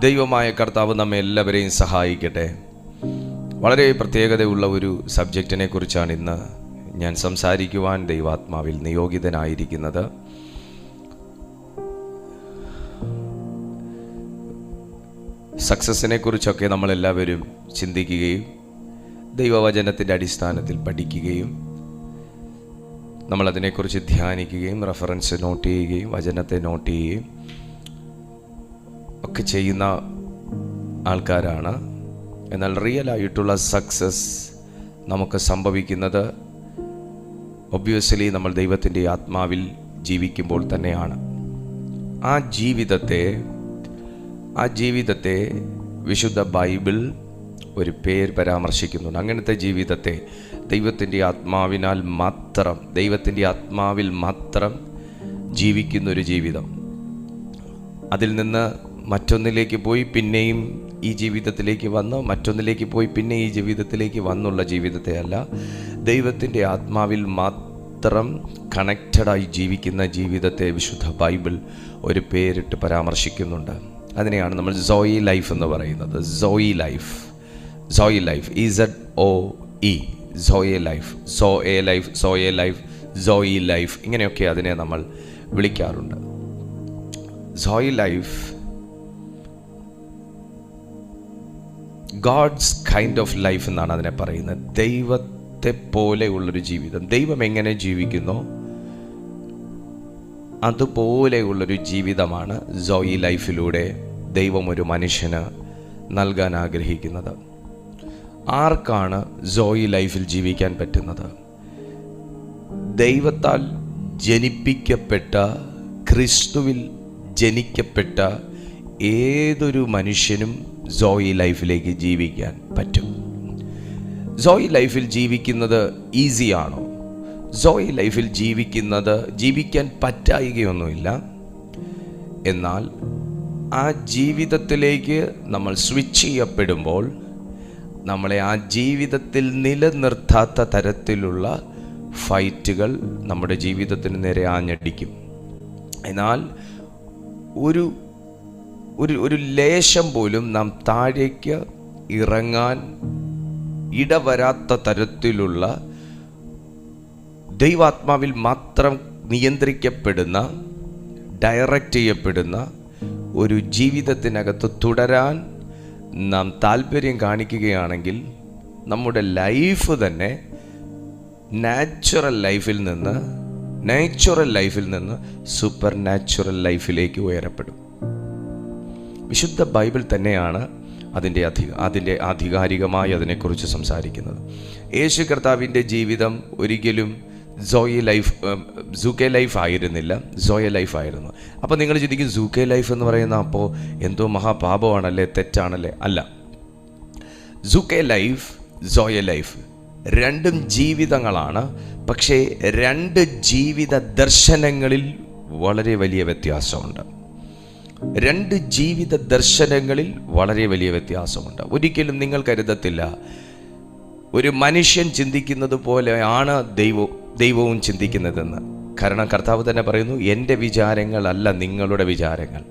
ദൈവമായ കർത്താവ് നമ്മെ എല്ലാവരെയും സഹായിക്കട്ടെ. വളരെ പ്രത്യേകതയുള്ള ഒരു സബ്ജക്റ്റിനെ കുറിച്ചാണ് ഇന്ന് ഞാൻ സംസാരിക്കുവാൻ ദൈവാത്മാവിൽ നിയോഗിതനായിരിക്കുന്നത്. സക്സസിനെ കുറിച്ചൊക്കെ നമ്മളെല്ലാവരും ചിന്തിക്കുകയും ദൈവവചനത്തിൻ്റെ അടിസ്ഥാനത്തിൽ പഠിക്കുകയും നമ്മളതിനെക്കുറിച്ച് ധ്യാനിക്കുകയും റെഫറൻസ് നോട്ട് ചെയ്യുകയും വചനത്തെ നോട്ട് ചെയ്യുകയും ഒക്കെ ചെയ്യുന്ന ആൾക്കാരാണ്. എന്നാൽ റിയലായിട്ടുള്ള സക്സസ് നമുക്ക് സംഭവിക്കുന്നത് ഒബ്വിയസ്ലി നമ്മൾ ദൈവത്തിൻ്റെ ആത്മാവിൽ ജീവിക്കുമ്പോൾ തന്നെയാണ്. ആ ജീവിതത്തെ വിശുദ്ധ ബൈബിൾ ഒരു പേര് പരാമർശിക്കുന്നുണ്ട്. അങ്ങനത്തെ ജീവിതത്തെ ദൈവത്തിൻ്റെ ആത്മാവിൽ മാത്രം ജീവിക്കുന്നൊരു ജീവിതം, അതിൽ നിന്ന് മറ്റൊന്നിലേക്ക് പോയി പിന്നെയും ഈ ജീവിതത്തിലേക്ക് വന്ന് മറ്റൊന്നിലേക്ക് പോയി പിന്നെ ഈ ജീവിതത്തിലേക്ക് വന്നുള്ള ജീവിതത്തെ അല്ല, ദൈവത്തിൻ്റെ ആത്മാവിൽ മാത്രം കണക്റ്റഡായി ജീവിക്കുന്ന ജീവിതത്തെ വിശുദ്ധ ബൈബിൾ ഒരു പേരിട്ട് പരാമർശിക്കുന്നുണ്ട്. അതിനെയാണ് നമ്മൾ സോയി ലൈഫ് എന്ന് പറയുന്നത്. Zoe life ZOE zoe life ഇങ്ങനെയൊക്കെ അതിനെ നമ്മൾ വിളിക്കാറുണ്ട്. Zoe life God's kind of life എന്നാണ് അതിനെ പറയുന്നത്. ദൈവത്തെ പോലെയുള്ളൊരു ജീവിതം. ദൈവം എങ്ങനെ ജീവിക്കുന്നോ അതുപോലെയുള്ളൊരു ജീവിതമാണ് സോയി ലൈഫിലൂടെ ദൈവം ഒരു മനുഷ്യന് നൽകാൻ ആഗ്രഹിക്കുന്നത്. ആർക്കാണ് സോയി ലൈഫിൽ ജീവിക്കാൻ പറ്റുന്നത്? ദൈവത്താൽ ജനിപ്പിക്കപ്പെട്ട, ക്രിസ്തുവിൽ ജനിക്കപ്പെട്ട ഏതൊരു മനുഷ്യനും സോയി ലൈഫിലേക്ക് ജീവിക്കാൻ പറ്റും. സോയി ലൈഫിൽ ജീവിക്കുന്നത് ഈസിയാണോ? സോയി ലൈഫിൽ ജീവിക്കാൻ പറ്റായികയൊന്നുമില്ല. എന്നാൽ ആ ജീവിതത്തിലേക്ക് നമ്മൾ സ്വിച്ച് ചെയ്യപ്പെടുമ്പോൾ നമ്മളെ ആ ജീവിതത്തിൽ നിലനിർത്താത്ത തരത്തിലുള്ള ഫൈറ്റുകൾ നമ്മുടെ ജീവിതത്തിന് നേരെ ആഞ്ഞടിക്കും. എന്നാൽ ഒരു ലേശം പോലും നാം താഴേക്ക് ഇറങ്ങാൻ ഇടവരാത്ത തരത്തിലുള്ള ദൈവാത്മാവിൽ മാത്രം നിയന്ത്രിക്കപ്പെടുന്ന, ഡയറക്റ്റ് ചെയ്യപ്പെടുന്ന ഒരു ജീവിതത്തിനകത്ത് തുടരാൻ നാം താല്പര്യം കാണിക്കുകയാണെങ്കിൽ നമ്മുടെ ലൈഫ് തന്നെ നാച്ചുറൽ ലൈഫിൽ നിന്ന് സൂപ്പർ നാച്ചുറൽ ലൈഫിലേക്ക് ഉയരപ്പെടും. വിശുദ്ധ ബൈബിൾ തന്നെയാണ് അതിൻ്റെ ആധികാരികമായി അതിനെക്കുറിച്ച് സംസാരിക്കുന്നത്. യേശു കർത്താവിൻ്റെ ജീവിതം ഒരിക്കലും സൂക്കെ ലൈഫ് ആയിരുന്നില്ല, സോയ ലൈഫ് ആയിരുന്നു. അപ്പോൾ നിങ്ങൾ ചിന്തിക്കും സൂക്കെ ലൈഫ് എന്ന് പറയുന്ന അപ്പോൾ എന്തോ മഹാപാപമാണല്ലേ, തെറ്റാണല്ലേ? അല്ല. സൂക്കെ ലൈഫ്, സോയ ലൈഫ് രണ്ടും ജീവിതങ്ങളാണ്. പക്ഷേ രണ്ട് ജീവിത ദർശനങ്ങളിൽ വളരെ വലിയ വ്യത്യാസമുണ്ട്. ഒരിക്കലും നിങ്ങൾ കരുതത്തില്ല ഒരു മനുഷ്യൻ ചിന്തിക്കുന്നത് പോലെയാണ് ദൈവവും ചിന്തിക്കുന്നതെന്ന്. കാരണം കർത്താവ് തന്നെ പറയുന്നു, എൻ്റെ വിചാരങ്ങളല്ല നിങ്ങളുടെ വിചാരങ്ങൾ,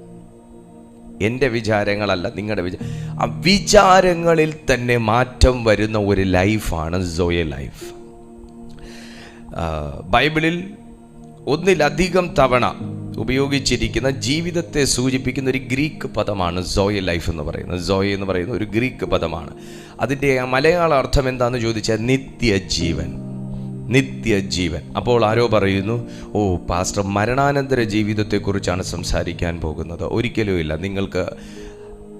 ആ വിചാരങ്ങളിൽ തന്നെ മാറ്റം വരുന്ന ഒരു ലൈഫാണ് സോയ ലൈഫ്. ബൈബിളിൽ ഒന്നിലധികം തവണ ഉപയോഗിച്ചിരിക്കുന്ന ജീവിതത്തെ സൂചിപ്പിക്കുന്ന ഒരു ഗ്രീക്ക് പദമാണ് സോയ ലൈഫ് എന്ന് പറയുന്നത്. സോയ എന്ന് പറയുന്ന ഒരു ഗ്രീക്ക് പദമാണ്. അതിൻ്റെ മലയാള അർത്ഥം എന്താണെന്ന് ചോദിച്ചാൽ നിത്യജീവൻ. അപ്പോൾ ആരോ പറയുന്നു, ഓ പാസ്റ്റർ മരണാനന്തര ജീവിതത്തെക്കുറിച്ചാണ് സംസാരിക്കാൻ പോകുന്നത്. ഒരിക്കലുമില്ല, നിങ്ങൾക്ക്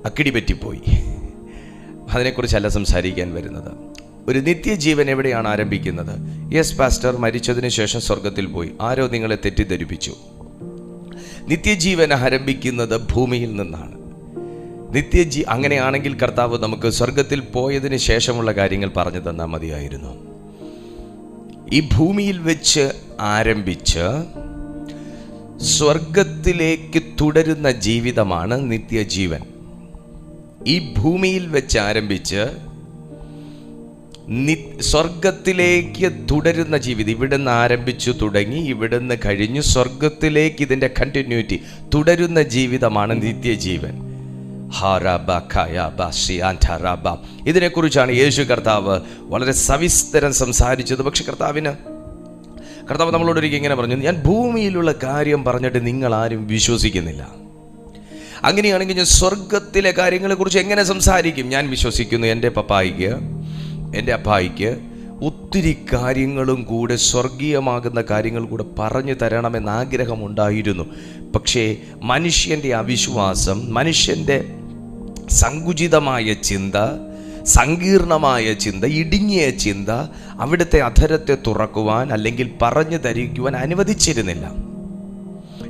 അക്കിടി പറ്റിപ്പോയി. അതിനെക്കുറിച്ചല്ല സംസാരിക്കാൻ വരുന്നത്. ഒരു നിത്യജീവൻ എവിടെയാണ് ആരംഭിക്കുന്നത്? യെസ് പാസ്റ്റർ, മരിച്ചതിന് ശേഷം സ്വർഗത്തിൽ പോയി. ആരോ നിങ്ങളെ തെറ്റിദ്ധരിപ്പിച്ചു. നിത്യജീവൻ ആരംഭിക്കുന്നത് ഭൂമിയിൽ നിന്നാണ്. അങ്ങനെയാണെങ്കിൽ കർത്താവ് നമുക്ക് സ്വർഗത്തിൽ പോയതിന് ശേഷമുള്ള കാര്യങ്ങൾ പറഞ്ഞു തന്നാൽ മതിയായിരുന്നു. ഈ ഭൂമിയിൽ വെച്ച് ആരംഭിച്ച് സ്വർഗത്തിലേക്ക് തുടരുന്ന ജീവിതമാണ് നിത്യജീവൻ. ഈ ഭൂമിയിൽ വെച്ച് ആരംഭിച്ച് സ്വർഗത്തിലേക്ക് തുടരുന്ന ജീവിതം. ഇവിടുന്ന് ആരംഭിച്ചു തുടങ്ങി, ഇവിടുന്ന് കഴിഞ്ഞു സ്വർഗത്തിലേക്ക് ഇതിൻ്റെ കണ്ടിന്യൂറ്റി തുടരുന്ന ജീവിതമാണ് നിത്യജീവൻ. ഇതിനെക്കുറിച്ചാണ് യേശു കർത്താവ് വളരെ സവിസ്തരം സംസാരിച്ചത്. പക്ഷെ കർത്താവ് നമ്മളോട് ഒരിക്കൽ ഇങ്ങനെ പറഞ്ഞു, ഞാൻ ഭൂമിയിലുള്ള കാര്യം പറഞ്ഞിട്ട് നിങ്ങൾ ആരും വിശ്വസിക്കുന്നില്ല. അങ്ങനെയാണെങ്കിൽ ഞാൻ സ്വർഗത്തിലെ കാര്യങ്ങളെക്കുറിച്ച് എങ്ങനെ സംസാരിക്കും? ഞാൻ വിശ്വസിക്കുന്നു എൻ്റെ പപ്പായിക്ക്, എൻ്റെ അപ്പായിക്ക് ഒത്തിരി കാര്യങ്ങളും കൂടെ, സ്വർഗീയമാകുന്ന കാര്യങ്ങൾ കൂടെ പറഞ്ഞു തരണമെന്ന് ആഗ്രഹമുണ്ടായിരുന്നു. പക്ഷേ മനുഷ്യൻ്റെ അവിശ്വാസം, മനുഷ്യൻ്റെ സങ്കുചിതമായ ചിന്ത, സങ്കീർണമായ ചിന്ത, ഇടുങ്ങിയ ചിന്ത അവിടുത്തെ അധരത്തെ തുറക്കുവാൻ അല്ലെങ്കിൽ പറഞ്ഞു ധരിക്കുവാൻ അനുവദിച്ചിരുന്നില്ല.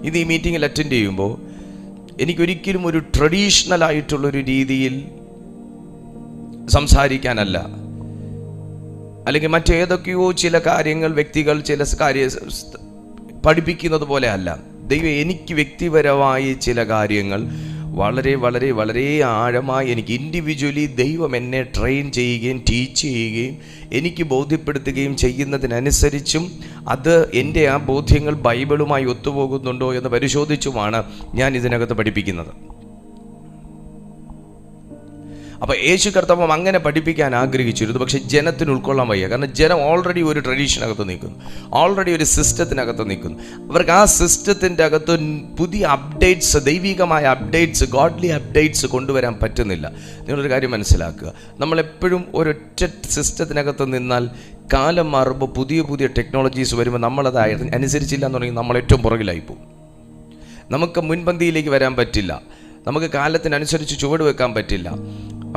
ഇത് ഈ മീറ്റിങ്ങിൽ അറ്റൻഡ് ചെയ്യുമ്പോൾ എനിക്കൊരിക്കലും ഒരു ട്രഡീഷണൽ ആയിട്ടുള്ളൊരു രീതിയിൽ സംസാരിക്കാനല്ല, അല്ലെങ്കിൽ മറ്റേതൊക്കെയോ ചില കാര്യങ്ങൾ വ്യക്തികൾ ചില പഠിപ്പിക്കുന്നത് പോലെ അല്ല. ദൈവം എനിക്ക് വ്യക്തിപരമായി ചില കാര്യങ്ങൾ വളരെ വളരെ വളരെ ആഴമായി എനിക്ക് ഇൻഡിവിജ്വലി ദൈവം എന്നെ ട്രെയിൻ ചെയ്യുകയും ടീച്ച് ചെയ്യുകയും എനിക്ക് ബോധ്യപ്പെടുത്തുകയും ചെയ്യുന്നതിനനുസരിച്ചും അത് എൻ്റെ ആ ബോധ്യങ്ങൾ ബൈബിളുമായി ഒത്തുപോകുന്നുണ്ടോ എന്ന് പരിശോധിച്ചുമാണ് ഞാൻ ഇതിനകത്ത് പഠിപ്പിക്കുന്നത്. അപ്പോൾ യേശു കർത്താവ് അങ്ങനെ പഠിപ്പിക്കാൻ ആഗ്രഹിച്ചിരുന്നു. പക്ഷെ ജനത്തിന് ഉൾക്കൊള്ളാൻ വയ്യ. കാരണം ജനം ഓൾറെഡി ഒരു ട്രഡീഷനകത്ത് നിൽക്കുന്നു, ഓൾറെഡി ഒരു സിസ്റ്റത്തിനകത്ത് നിൽക്കുന്നു. അവർക്ക് ആ സിസ്റ്റത്തിൻ്റെ അകത്ത് പുതിയ അപ്ഡേറ്റ്സ്, ദൈവികമായ അപ്ഡേറ്റ്സ്, ഗോഡ്ലി അപ്ഡേറ്റ്സ് കൊണ്ടുവരാൻ പറ്റുന്നില്ല. നിങ്ങളൊരു കാര്യം മനസ്സിലാക്കുക, നമ്മളെപ്പോഴും ഒരൊറ്റ സിസ്റ്റത്തിനകത്ത് നിന്നാൽ കാലം മാറുമ്പോൾ പുതിയ പുതിയ ടെക്നോളജീസ് വരുമ്പോൾ നമ്മളത് അനുസരിച്ചില്ല എന്ന് പറഞ്ഞാൽ നമ്മൾ ഏറ്റവും പുറകിലായി പോകും. നമുക്ക് മുൻപന്തിയിലേക്ക് വരാൻ പറ്റില്ല, നമുക്ക് കാലത്തിനനുസരിച്ച് ചുവട് വെക്കാൻ പറ്റില്ല.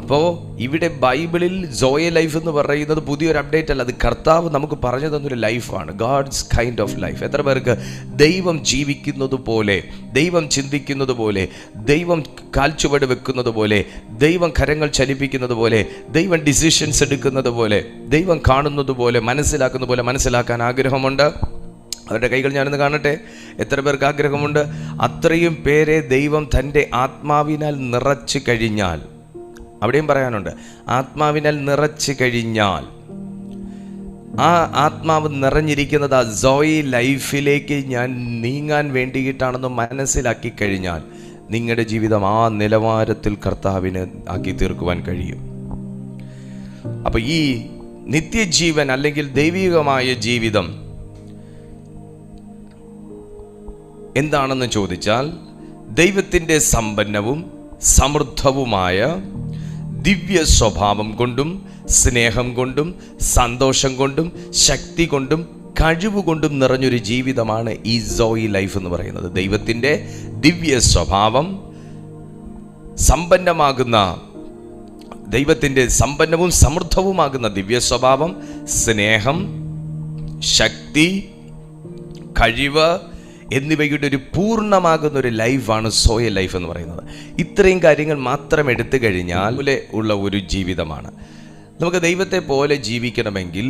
അപ്പോൾ ഇവിടെ ബൈബിളിൽ സോയ ലൈഫ് എന്ന് പറയുന്നത് പുതിയൊരു അപ്ഡേറ്റ് അല്ല, അത് കർത്താവ് നമുക്ക് പറഞ്ഞു തന്നൊരു ലൈഫാണ്, ഗാഡ്സ് കൈൻഡ് ഓഫ് ലൈഫ്. എത്ര പേർക്ക് ദൈവം ജീവിക്കുന്നത് പോലെ, ദൈവം ചിന്തിക്കുന്നത് പോലെ, ദൈവം കാൽച്ചുവട് വെക്കുന്നത് പോലെ, ദൈവം കരങ്ങൾ ചലിപ്പിക്കുന്നത് പോലെ, ദൈവം ഡിസിഷൻസ് എടുക്കുന്നത് പോലെ, ദൈവം കാണുന്നത് പോലെ, മനസ്സിലാക്കുന്ന പോലെ മനസ്സിലാക്കാൻ ആഗ്രഹമുണ്ട്? അവരുടെ കൈകൾ ഞാനൊന്ന് കാണട്ടെ. എത്ര പേർക്ക് ആഗ്രഹമുണ്ട്? അത്രയും പേരെ ദൈവം തൻ്റെ ആത്മാവിനാൽ നിറച്ച് കഴിഞ്ഞാൽ, അവിടെയും പറയാനുണ്ട്, ആത്മാവിനാൽ നിറച്ച് കഴിഞ്ഞാൽ, ആ ആത്മാവ് നിറഞ്ഞിരിക്കുന്നത് ആ സോയി ലൈഫിലേക്ക് ഞാൻ നീങ്ങാൻ വേണ്ടിയിട്ടാണെന്ന് മനസ്സിലാക്കി കഴിഞ്ഞാൽ നിങ്ങളുടെ ജീവിതം ആ നിലവാരത്തിൽ കർത്താവിന് ആക്കി തീർക്കുവാൻ കഴിയും. അപ്പോൾ ഈ നിത്യജീവൻ അല്ലെങ്കിൽ ദൈവികമായ ജീവിതം എന്താണെന്ന് ചോദിച്ചാൽ, ദൈവത്തിൻ്റെ സമ്പന്നവും സമൃദ്ധവുമായ ദിവ്യ സ്വഭാവം കൊണ്ടും സ്നേഹം കൊണ്ടും സന്തോഷം കൊണ്ടും ശക്തി കൊണ്ടും കഴിവുകൊണ്ടും നിറഞ്ഞൊരു ജീവിതമാണ് ഈ സോയി ലൈഫ് എന്ന് പറയുന്നത്. ദൈവത്തിൻ്റെ ദിവ്യ സ്വഭാവം, സമ്പന്നമാകുന്ന ദൈവത്തിൻ്റെ സമ്പന്നവും സമൃദ്ധവുമാകുന്ന ദിവ്യ സ്വഭാവം, സ്നേഹം, ശക്തി, കഴിവ് എന്നിവയുടെ ഒരു പൂർണ്ണമാകുന്ന ഒരു ലൈഫാണ് സോയ ലൈഫ് എന്ന് പറയുന്നത്. ഇത്രയും കാര്യങ്ങൾ മാത്രം എടുത്തു കഴിഞ്ഞാൽ ഉള്ള ഒരു ജീവിതമാണ്. നമുക്ക് ദൈവത്തെ പോലെ ജീവിക്കണമെങ്കിൽ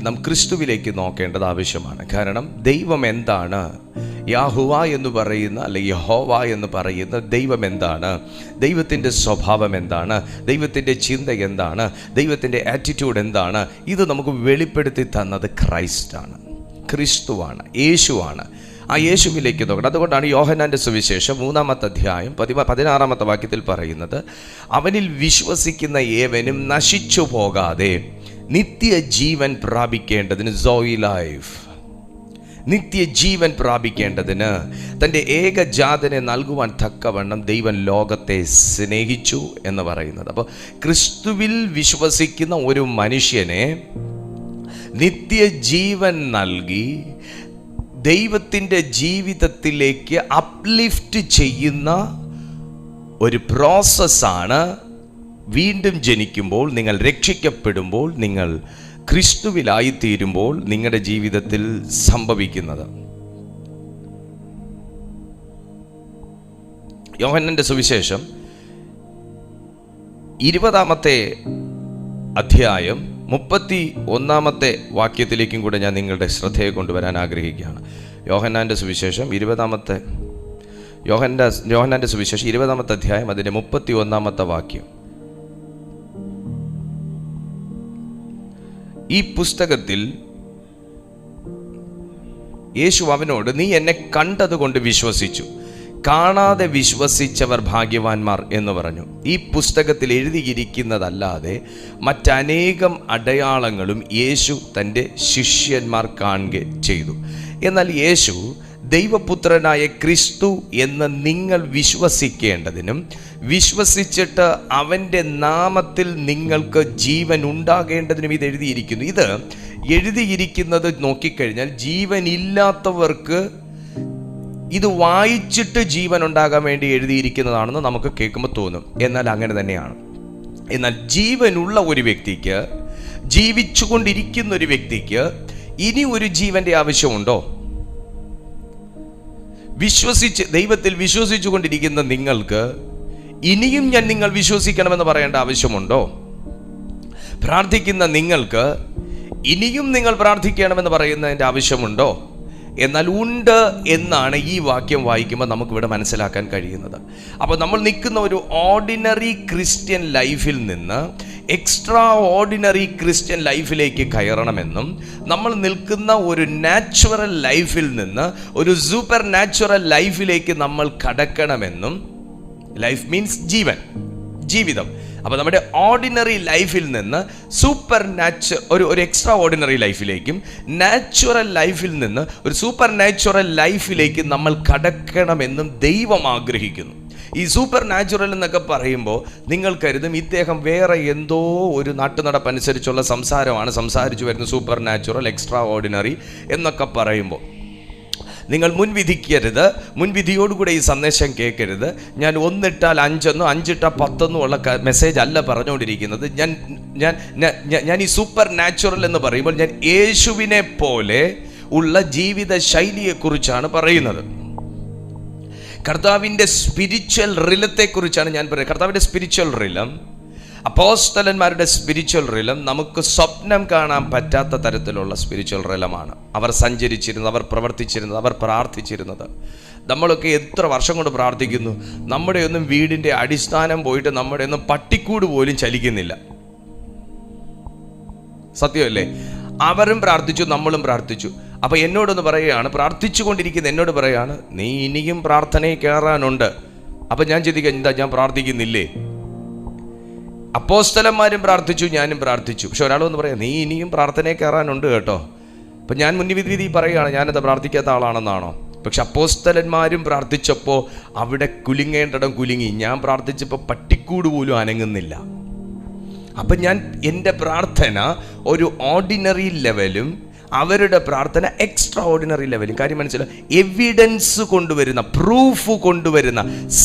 നാം ക്രിസ്തുവിലേക്ക് നോക്കേണ്ടത് ആവശ്യമാണ്. കാരണം ദൈവം എന്താണ്, യാഹുവ എന്ന് പറയുന്ന അല്ലെങ്കിൽ യഹോവ എന്ന് പറയുന്ന ദൈവം എന്താണ്, ദൈവത്തിൻ്റെ സ്വഭാവം എന്താണ്, ദൈവത്തിൻ്റെ ചിന്ത എന്താണ്, ദൈവത്തിൻ്റെ ആറ്റിറ്റ്യൂഡ് എന്താണ്, ഇത് നമുക്ക് വെളിപ്പെടുത്തി തന്നത് ക്രൈസ്റ്റാണ്, ക്രിസ്തുവാണ്, യേശുവാണ്. ആ യേശുവിലേക്ക് നോക്കണം. അതുകൊണ്ടാണ് യോഹന്നാൻ്റെ സുവിശേഷം 3-ാമത്തെ അധ്യായം 16-ാമത്തെ വാക്യത്തിൽ പറയുന്നത്, അവനിൽ വിശ്വസിക്കുന്ന ഏവനും നശിച്ചു പോകാതെ നിത്യജീവൻ പ്രാപിക്കേണ്ടതിന്, സോയി ലൈഫ്, നിത്യജീവൻ പ്രാപിക്കേണ്ടതിന് തൻ്റെ ഏകജാതനെ നൽകുവാൻ തക്കവണ്ണം ദൈവം ലോകത്തെ സ്നേഹിച്ചു എന്ന് പറയുന്നത്. അപ്പോൾ ക്രിസ്തുവിൽ വിശ്വസിക്കുന്ന ഒരു മനുഷ്യനെ നിത്യജീവൻ നൽകി ദൈവത്തിൻ്റെ ജീവിതത്തിലേക്ക് അപ്ലിഫ്റ്റ് ചെയ്യുന്ന ഒരു പ്രോസസ്സാണ് വീണ്ടും ജനിക്കുമ്പോൾ, നിങ്ങൾ രക്ഷിക്കപ്പെടുമ്പോൾ, നിങ്ങൾ ക്രിസ്തുവിലായിത്തീരുമ്പോൾ നിങ്ങളുടെ ജീവിതത്തിൽ സംഭവിക്കുന്നത്. യോഹന്നാന്റെ സുവിശേഷം 20-ാമത്തെ അധ്യായം 31-ാമത്തെ വാക്യത്തിലേക്കും കൂടെ ഞാൻ നിങ്ങളുടെ ശ്രദ്ധയെ കൊണ്ടുവരാൻ ആഗ്രഹിക്കുകയാണ്. യോഹന്നാന്റെ സുവിശേഷം 20-ാമത്തെ സുവിശേഷം 20-ാമത്തെ അധ്യായം അതിൻ്റെ 31-ാമത്തെ വാക്യം. ഈ പുസ്തകത്തിൽ യേശു അവനോട്, നീ എന്നെ കണ്ടതുകൊണ്ട് വിശ്വസിച്ചു, കാണാതെ വിശ്വസിച്ചവർ ഭാഗ്യവാന്മാർ എന്ന് പറഞ്ഞു. ഈ പുസ്തകത്തിൽ എഴുതിയിരിക്കുന്നതല്ലാതെ മറ്റനേകം അടയാളങ്ങളും യേശു തൻ്റെ ശിഷ്യന്മാർ കാണുക ചെയ്തു. എന്നാൽ യേശു ദൈവപുത്രനായ ക്രിസ്തു എന്ന് നിങ്ങൾ വിശ്വസിക്കേണ്ടതിനും വിശ്വസിച്ചിട്ട് അവൻ്റെ നാമത്തിൽ നിങ്ങൾക്ക് ജീവൻ ഉണ്ടാകേണ്ടതിനും ഇത് എഴുതിയിരിക്കുന്നു. ഇത് എഴുതിയിരിക്കുന്നത് നോക്കിക്കഴിഞ്ഞാൽ ജീവനില്ലാത്തവർക്ക് ഇത് വായിച്ചിട്ട് ജീവൻ ഉണ്ടാകാൻ വേണ്ടി എഴുതിയിരിക്കുന്നതാണെന്ന് നമുക്ക് കേൾക്കുമ്പോൾ തോന്നും. എന്നാൽ അങ്ങനെ തന്നെയാണ്. എന്നാൽ ജീവനുള്ള ഒരു വ്യക്തിക്ക്, ജീവിച്ചുകൊണ്ടിരിക്കുന്ന ഒരു വ്യക്തിക്ക് ഇനി ഒരു ജീവന്റെ ആവശ്യമുണ്ടോ? ദൈവത്തിൽ വിശ്വസിച്ചു കൊണ്ടിരിക്കുന്ന നിങ്ങൾക്ക് ഇനിയും നിങ്ങൾ വിശ്വസിക്കണമെന്ന് പറയേണ്ട ആവശ്യമുണ്ടോ? പ്രാർത്ഥിക്കുന്ന നിങ്ങൾക്ക് ഇനിയും നിങ്ങൾ പ്രാർത്ഥിക്കണമെന്ന് പറയുന്നതിൻ്റെ ആവശ്യമുണ്ടോ? എന്നാൽ ഉണ്ട് എന്നാണ് ഈ വാക്യം വായിക്കുമ്പോൾ നമുക്കിവിടെ മനസ്സിലാക്കാൻ കഴിയുന്നത്. അപ്പോൾ നമ്മൾ നിൽക്കുന്ന ഒരു ഓർഡിനറി ക്രിസ്ത്യൻ ലൈഫിൽ നിന്ന് എക്സ്ട്രാ ഓർഡിനറി ക്രിസ്ത്യൻ ലൈഫിലേക്ക് കയറണമെന്നും, നമ്മൾ നിൽക്കുന്ന ഒരു നാച്ചുറൽ ലൈഫിൽ നിന്ന് ഒരു സൂപ്പർ നാച്ചുറൽ ലൈഫിലേക്ക് നമ്മൾ കടക്കണമെന്നും. ലൈഫ് മീൻസ് ജീവിതം. അപ്പോൾ നമ്മുടെ ഓർഡിനറി ലൈഫിൽ നിന്ന് ഒരു എക്സ്ട്രാ ഓർഡിനറി ലൈഫിലേക്കും നാച്ചുറൽ ലൈഫിൽ നിന്ന് ഒരു സൂപ്പർ നാച്ചുറൽ ലൈഫിലേക്ക് നമ്മൾ കടക്കണമെന്നും ദൈവം ആഗ്രഹിക്കുന്നു. ഈ സൂപ്പർ നാച്ചുറൽ എന്നൊക്കെ പറയുമ്പോൾ നിങ്ങൾ കരുതും ഇദ്ദേഹം വേറെ എന്തോ ഒരു നാട്ടുനടപ്പനുസരിച്ചുള്ള സംസാരമാണ് സംസാരിച്ചു വരുന്നത്. സൂപ്പർ നാച്ചുറൽ, എക്സ്ട്രാ ഓർഡിനറി എന്നൊക്കെ പറയുമ്പോൾ നിങ്ങൾ മുൻവിധിക്കരുത്. മുൻവിധിയോടുകൂടെ ഈ സന്ദേശം കേൾക്കരുത്. ഞാൻ 1 ഇട്ടാൽ 5 എന്നോ 5 ഇട്ടാൽ 10 എന്നോ ഉള്ള മെസ്സേജ് അല്ല പറഞ്ഞുകൊണ്ടിരിക്കുന്നത്. ഞാൻ ഈ സൂപ്പർ നാച്ചുറൽ എന്ന് പറയുമ്പോൾ ഞാൻ യേശുവിനെ പോലെ ഉള്ള ജീവിത ശൈലിയെക്കുറിച്ചാണ് പറയുന്നത്. കർത്താവിൻ്റെ സ്പിരിച്വൽ റിലത്തെക്കുറിച്ചാണ് ഞാൻ പറയുന്നത്. കർത്താവിൻ്റെ സ്പിരിച്വൽ റിലം, അപ്പോസ്തലന്മാരുടെ സ്പിരിച്വൽ റിലം നമുക്ക് സ്വപ്നം കാണാൻ പറ്റാത്ത തരത്തിലുള്ള സ്പിരിച്വൽ റിലമാണ്. അവർ സഞ്ചരിച്ചിരുന്നത്, അവർ പ്രവർത്തിച്ചിരുന്നത്, അവർ പ്രാർത്ഥിച്ചിരുന്നത്. നമ്മളൊക്കെ എത്ര വർഷം കൊണ്ട് പ്രാർത്ഥിക്കുന്നു. നമ്മുടെ ഒന്നും വീടിൻ്റെ അടിസ്ഥാനം പോയിട്ട് നമ്മുടെ ഒന്നും പട്ടിക്കൂട് പോലും ചലിക്കുന്നില്ല. സത്യമല്ലേ? അവരും പ്രാർത്ഥിച്ചു, നമ്മളും പ്രാർത്ഥിച്ചു. അപ്പോൾ എന്നോടൊന്ന് പറയുകയാണ്, പ്രാർത്ഥിച്ചു കൊണ്ടിരിക്കുന്ന എന്നോട് പറയുകയാണ്, നീ ഇനിയും പ്രാർത്ഥനയിൽ കയറാനുണ്ട്. അപ്പം ഞാൻ ചിന്തിക്കാം, എന്താ ഞാൻ പ്രാർത്ഥിക്കുന്നില്ലേ? അപ്പോസ്തലന്മാരും പ്രാർത്ഥിച്ചു, ഞാനും പ്രാർത്ഥിച്ചു. പക്ഷെ ഒരാളൊന്ന് പറയാം, നീ ഇനിയും പ്രാർത്ഥനയിൽ കയറാനുണ്ട് കേട്ടോ. അപ്പം ഞാൻ മുൻവിധി പറയുകയാണ്, ഞാനത് പ്രാർത്ഥിക്കാത്ത ആളാണെന്നാണോ? പക്ഷെ അപ്പോസ്തലന്മാരും പ്രാർത്ഥിച്ചപ്പോൾ അവിടെ കുലുങ്ങേണ്ടിടം കുലുങ്ങി. ഞാൻ പ്രാർത്ഥിച്ചപ്പോൾ പട്ടിക്കൂട് പോലും അനങ്ങുന്നില്ല. അപ്പം എൻ്റെ പ്രാർത്ഥന ഒരു ഓർഡിനറി ലെവലും അവരുടെ പ്രാർത്ഥന എക്സ്ട്രാ ഓർഡിനറി ലെവലും. കാര്യം മനസ്സിലായി? എവിഡൻസ് കൊണ്ടുവരുന്ന, പ്രൂഫ് കൊണ്ടുവരുന്ന,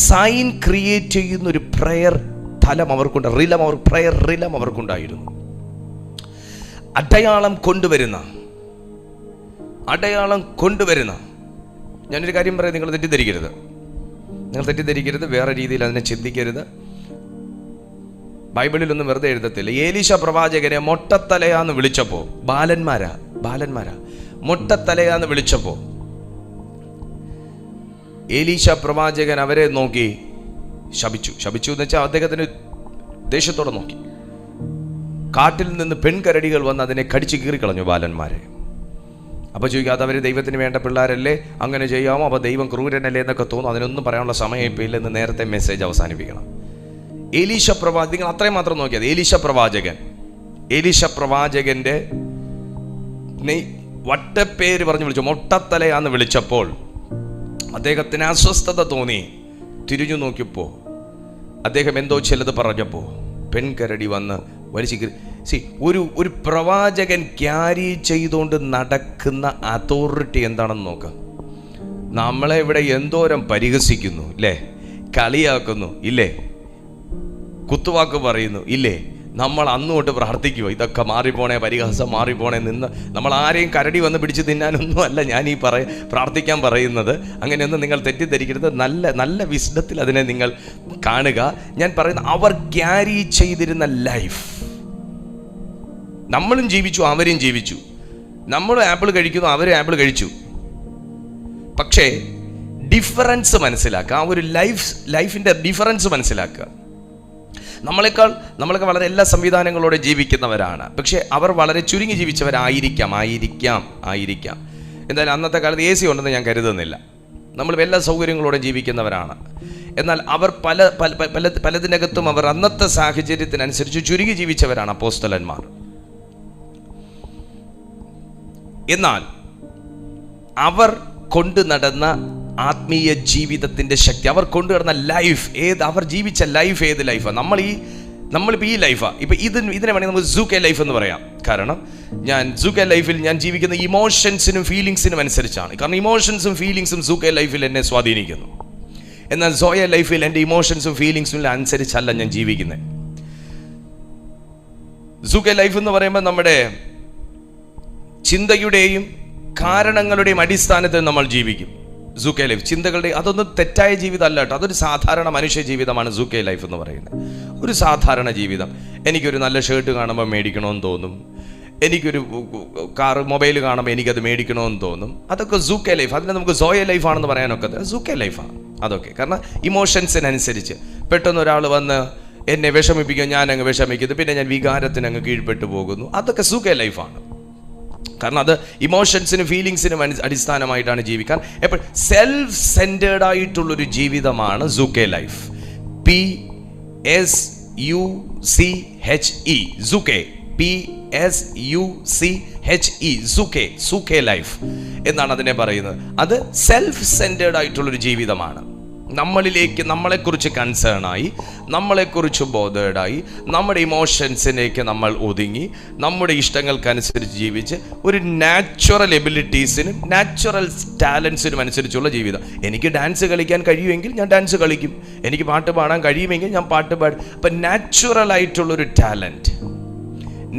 സൈൻ ക്രിയേറ്റ് ചെയ്യുന്ന ഒരു പ്രയർ തലം അവർക്കുണ്ട്. പ്രയർ റിലം അവർക്കുണ്ടായിരുന്നു. അടയാളം കൊണ്ടുവരുന്ന ഞാനൊരു കാര്യം പറയാം, നിങ്ങൾ തെറ്റിദ്ധരിക്കരുത്, വേറെ രീതിയിൽ അതിനെ ചിന്തിക്കരുത്. ബൈബിളിലൊന്നും വെറുതെ എഴുതത്തില്ല. ഏലീശ പ്രവാചകനെ മൊട്ടത്തലയാന്ന് വിളിച്ചപ്പോൾ ബാലന്മാരാ മൊട്ടത്തലയാന്ന് വിളിച്ചപ്പോൾ ഏലീശ പ്രവാചകൻ അവരെ നോക്കി ശപിച്ചു എന്ന് വെച്ചാൽ അദ്ദേഹത്തിന് ദേഷ്യത്തോടെ നോക്കി. കാട്ടിൽ നിന്ന് പെൺകരടികൾ വന്ന് അതിനെ കടിച്ചു കീറിക്കളഞ്ഞു ബാലന്മാരെ. അപ്പോൾ ചോദിക്കുക, അതവർ ദൈവത്തിന് വേണ്ട പിള്ളേരല്ലേ, അങ്ങനെ ചെയ്യാമോ? അപ്പോൾ ദൈവം ക്രൂരനല്ലേ എന്നൊക്കെ തോന്നും. അതിനൊന്നും പറയാനുള്ള സമയം ഇപ്പോൾ ഇല്ലെന്ന് നേരത്തെ മെസ്സേജ് അവസാനിപ്പിക്കണം. ഏലീശ പ്രവാചകൻ, നിങ്ങൾ അത്രയും മാത്രം നോക്കിയത്. ഏലീശ പ്രവാചകന്റെ വട്ടപ്പേര് പറഞ്ഞു വിളിച്ചു, മൊട്ടത്തലയാന്ന് വിളിച്ചപ്പോൾ അദ്ദേഹത്തിന് അസ്വസ്ഥത തോന്നി. തിരിഞ്ഞു നോക്കിയപ്പോൾ അദ്ദേഹം എന്തോ ചിലത് പറഞ്ഞപ്പോൾ പെൺകരടി വന്ന് വലിച്ചു. ഒരു പ്രവാചകൻ ക്യാരി ചെയ്തുകൊണ്ട് നടക്കുന്ന അതോറിറ്റി എന്താണെന്ന് നോക്കാം. നമ്മളെ ഇവിടെ എന്തോരം പരിഹസിക്കുന്നു ഇല്ലേ, കളിയാക്കുന്നു ഇല്ലേ, കുത്തുവാക്ക് പറയുന്നു ഇല്ലേ. നമ്മൾ അന്നുതൊട്ട് പ്രാർത്ഥിക്കുമോ ഇതൊക്കെ മാറിപ്പോണേ, പരിഹാസം മാറിപ്പോണേ നിന്ന്. നമ്മൾ ആരെയും കരടി വന്ന് പിടിച്ച് തിന്നാനൊന്നും അല്ല ഞാൻ ഈ പ്രാർത്ഥിക്കാൻ പറയുന്നത്. അങ്ങനെയൊന്നും നിങ്ങൾ തെറ്റിദ്ധരിക്കരുത്. നല്ല വിസ്ഡത്തിൽ അതിനെ നിങ്ങൾ കാണുക. ഞാൻ പറയുന്ന അവർ ക്യാരി ചെയ്തിരുന്ന ലൈഫ്, നമ്മളും ജീവിച്ചു, അവരും ജീവിച്ചു. നമ്മൾ ആപ്പിൾ കഴിക്കുന്നു, അവരും ആപ്പിൾ കഴിച്ചു. പക്ഷേ ഡിഫറൻസ് മനസ്സിലാക്കുക, ആ ഒരു ലൈഫിൻ്റെ ഡിഫറൻസ് മനസ്സിലാക്കുക. നമ്മളൊക്കെ വളരെ എല്ലാ സംവിധാനങ്ങളോടെ ജീവിക്കുന്നവരാണ്. പക്ഷേ അവർ വളരെ ചുരുങ്ങി ജീവിച്ചവരായിരിക്കാം. എന്തായാലും അന്നത്തെ കാലത്ത് AC ഉണ്ടെന്ന് ഞാൻ കരുതുന്നില്ല. നമ്മൾ എല്ലാ സൗകര്യങ്ങളോടെ ജീവിക്കുന്നവരാണ്. എന്നാൽ അവർ പലതിനകത്തും അവർ അന്നത്തെ സാഹചര്യത്തിനനുസരിച്ച് ചുരുങ്ങി ജീവിച്ചവരാണ് അപ്പോസ്തലന്മാർ. എന്നാൽ അവർ കൊണ്ടു നടന്ന ആത്മീയ ജീവിതത്തിൻ്റെ ശക്തി, അവർ കൊണ്ടു നടന്ന ലൈഫ് അവർ ജീവിച്ച ലൈഫ് ഏത് ലൈഫാണ്? നമ്മളിപ്പോൾ ഈ ലൈഫാണ്. ഇപ്പം ഇതിനെ വേണമെങ്കിൽ നമുക്ക് സൂക്കെ ലൈഫ് എന്ന് പറയാം. കാരണം ഞാൻ സൂക്കെ ലൈഫിൽ ഞാൻ ജീവിക്കുന്ന ഇമോഷൻസിനും ഫീലിങ്സിനും അനുസരിച്ചാണ്. കാരണം ഇമോഷൻസും ഫീലിങ്സും സൂക്കെ ലൈഫിൽ എന്നെ സ്വാധീനിക്കുന്നു. എന്നാൽ സോയ ലൈഫിൽ എൻ്റെ ഇമോഷൻസും ഫീലിങ്സും അനുസരിച്ചല്ല ഞാൻ ജീവിക്കുന്നത്. സൂക്കെ ലൈഫ് എന്ന് പറയുമ്പോൾ നമ്മുടെ ചിന്തയുടെയും കാരണങ്ങളുടെയും അടിസ്ഥാനത്തിൽ നമ്മൾ ജീവിക്കും. സൂക്കെ ലൈഫ് ചിന്തകളുടെ അതൊന്നും തെറ്റായ ജീവിതമല്ല കേട്ടോ, അതൊരു സാധാരണ മനുഷ്യ ജീവിതമാണ് സൂക്കെ ലൈഫ് എന്ന് പറയുന്നത്. ഒരു സാധാരണ ജീവിതം. എനിക്കൊരു നല്ല ഷർട്ട് കാണുമ്പോൾ മേടിക്കണമെന്ന് തോന്നും, എനിക്കൊരു മൊബൈൽ കാണുമ്പോൾ എനിക്കത് മേടിക്കണമെന്ന് തോന്നും. അതൊക്കെ സൂക്കെ ലൈഫ്. അതിനെ നമുക്ക് സോയ ലൈഫാണെന്ന് പറയാനൊക്കെ സൂക്കെ ലൈഫാണ് അതൊക്കെ. കാരണം ഇമോഷൻസിനനുസരിച്ച് പെട്ടെന്ന് ഒരാൾ വന്ന് എന്നെ വിഷമിപ്പിക്കും, ഞാൻ അങ്ങ് വിഷമിക്കുന്നു, പിന്നെ ഞാൻ വികാരത്തിന് അങ്ങ് കീഴ്പ്പെട്ടു പോകുന്നു. അതൊക്കെ സൂക്കെ ലൈഫാണ്. കാരണം അത് ഇമോഷൻസിനും ഫീലിങ്സിനും അടിസ്ഥാനമായിട്ടാണ് ജീവിക്കാൻ. എപ്പോൾ സെൽഫ് സെൻറ്റേർഡ് ആയിട്ടുള്ളൊരു ജീവിതമാണ് സൂക്കെ ലൈഫ്. PSUCHE സൂക്കെ, PSUCHE സൂക്കെ, സൂക്കെ ലൈഫ് എന്നാണ് അതിനെ പറയുന്നത്. അത് സെൽഫ് സെൻറ്റേർഡ് ആയിട്ടുള്ളൊരു ജീവിതമാണ്. നമ്മളെക്കുറിച്ച് കൺസേണായി, നമ്മളെക്കുറിച്ച് ബോധേഡായി, നമ്മുടെ ഇമോഷൻസിലേക്ക് നമ്മൾ ഒതുങ്ങി, നമ്മുടെ ഇഷ്ടങ്ങൾക്കനുസരിച്ച് ജീവിച്ച് ഒരു നാച്ചുറൽ എബിലിറ്റീസിനും നാച്ചുറൽ ടാലൻസിനും അനുസരിച്ചുള്ള ജീവിതം. എനിക്ക് ഡാൻസ് കളിക്കാൻ കഴിയുമെങ്കിൽ ഞാൻ ഡാൻസ് കളിക്കും, എനിക്ക് പാട്ട് പാടാൻ കഴിയുമെങ്കിൽ ഞാൻ പാട്ട് പാടും. അപ്പം നാച്ചുറലായിട്ടുള്ളൊരു ടാലൻറ്റ്,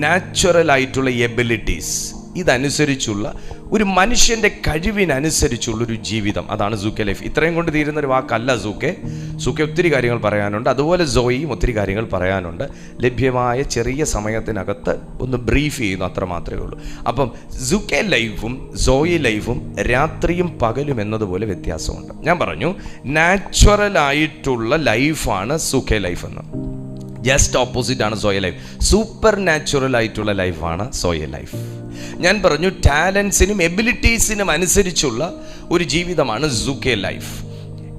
നാച്ചുറലായിട്ടുള്ള എബിലിറ്റീസ്, ഇതനുസരിച്ചുള്ള ഒരു മനുഷ്യൻ്റെ കഴിവിനനുസരിച്ചുള്ളൊരു ജീവിതം, അതാണ് സൂക്കെ ലൈഫ്. ഇത്രയും കൊണ്ട് തീരുന്നൊരു വാക്കല്ല സൂക്കെ. സൂക്കെ ഒത്തിരി കാര്യങ്ങൾ പറയാനുണ്ട്. അതുപോലെ സോയിയും ഒത്തിരി കാര്യങ്ങൾ പറയാനുണ്ട്. ലഭ്യമായ ചെറിയ സമയത്തിനകത്ത് ഒന്ന് ബ്രീഫ് ചെയ്യുന്നു, അത്ര മാത്രമേ ഉള്ളൂ. അപ്പം സൂക്കെ ലൈഫും സോയി ലൈഫും രാത്രിയും പകലും എന്നതുപോലെ വ്യത്യാസമുണ്ട്. ഞാൻ പറഞ്ഞു നാച്ചുറലായിട്ടുള്ള ലൈഫാണ് സൂക്കെ ലൈഫ് എന്ന്. ജസ്റ്റ് ഓപ്പോസിറ്റ് ആണ് സോയ ലൈഫ്. സൂപ്പർ നാച്ചുറൽ ആയിട്ടുള്ള ലൈഫാണ് സോയ ലൈഫ്. ഞാൻ പറഞ്ഞു ടാലൻസിനും എബിലിറ്റീസിനും അനുസരിച്ചുള്ള ഒരു ജീവിതമാണ് സൂക്കെ ലൈഫ്.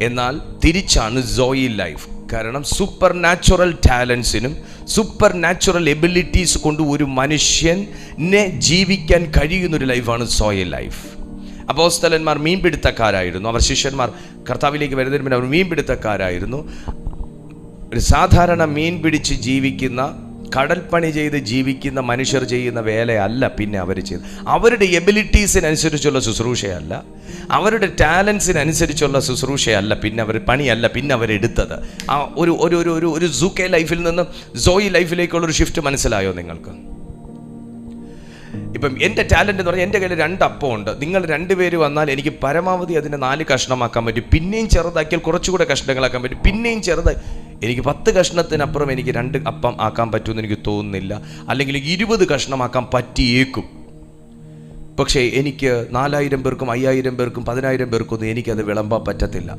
എന്നാൽ തിരിച്ചാണ് സോയി ലൈഫ്. കാരണം സൂപ്പർ നാച്ചുറൽ ടാലൻസിനും സൂപ്പർ നാച്ചുറൽ എബിലിറ്റീസ് കൊണ്ട് ഒരു മനുഷ്യനെ ജീവിക്കാൻ കഴിയുന്നൊരു ലൈഫാണ് സോയ ലൈഫ്. അപ്പോസ്തലന്മാർ മീൻപിടുത്തക്കാരായിരുന്നു. അവർ ശിഷ്യന്മാർ കർത്താവിലേക്ക് വരുന്നതിന് മുന്നേ അവർ മീൻപിടുത്തക്കാരായിരുന്നു. ഒരു സാധാരണ മീൻ പിടിച്ച് ജീവിക്കുന്ന, കടൽപ്പണി ചെയ്ത് ജീവിക്കുന്ന മനുഷ്യർ ചെയ്യുന്ന വേലയല്ല പിന്നെ അവർ ചെയ്ത്. അവരുടെ എബിലിറ്റീസിനനുസരിച്ചുള്ള ശുശ്രൂഷയല്ല, അവരുടെ ടാലൻസിനനുസരിച്ചുള്ള ശുശ്രൂഷയല്ല പിന്നെ അവർ പണിയല്ല പിന്നെ അവരെടുത്തത്. ആ ഒരു സൂക്കെ ലൈഫിൽ നിന്ന് സോയി ലൈഫിലേക്കുള്ളൊരു ഷിഫ്റ്റ് മനസ്സിലായോ നിങ്ങൾക്ക്? ഇപ്പം എൻ്റെ ടാലൻ്റ് എന്ന് പറഞ്ഞാൽ എൻ്റെ കയ്യിൽ 2 അപ്പമുണ്ട്. നിങ്ങൾ 2 പേര് വന്നാൽ എനിക്ക് പരമാവധി അതിനെ 4 കഷ്ണമാക്കാൻ പറ്റും. പിന്നെയും ചെറുതാക്കിയാൽ കുറച്ചുകൂടെ കഷ്ണങ്ങളാക്കാൻ പറ്റും. പിന്നെയും ചെറുതായി എനിക്ക് 10 കഷ്ണത്തിനപ്പുറം എനിക്ക് 2 അപ്പം ആക്കാൻ പറ്റുമെന്ന് എനിക്ക് തോന്നുന്നില്ല. അല്ലെങ്കിൽ 20 കഷ്ണമാക്കാൻ പറ്റിയേക്കും. പക്ഷേ എനിക്ക് 4000 പേർക്കും 5000 പേർക്കും 10000 പേർക്കൊന്നും എനിക്കത് വിളമ്പാൻ പറ്റത്തില്ല.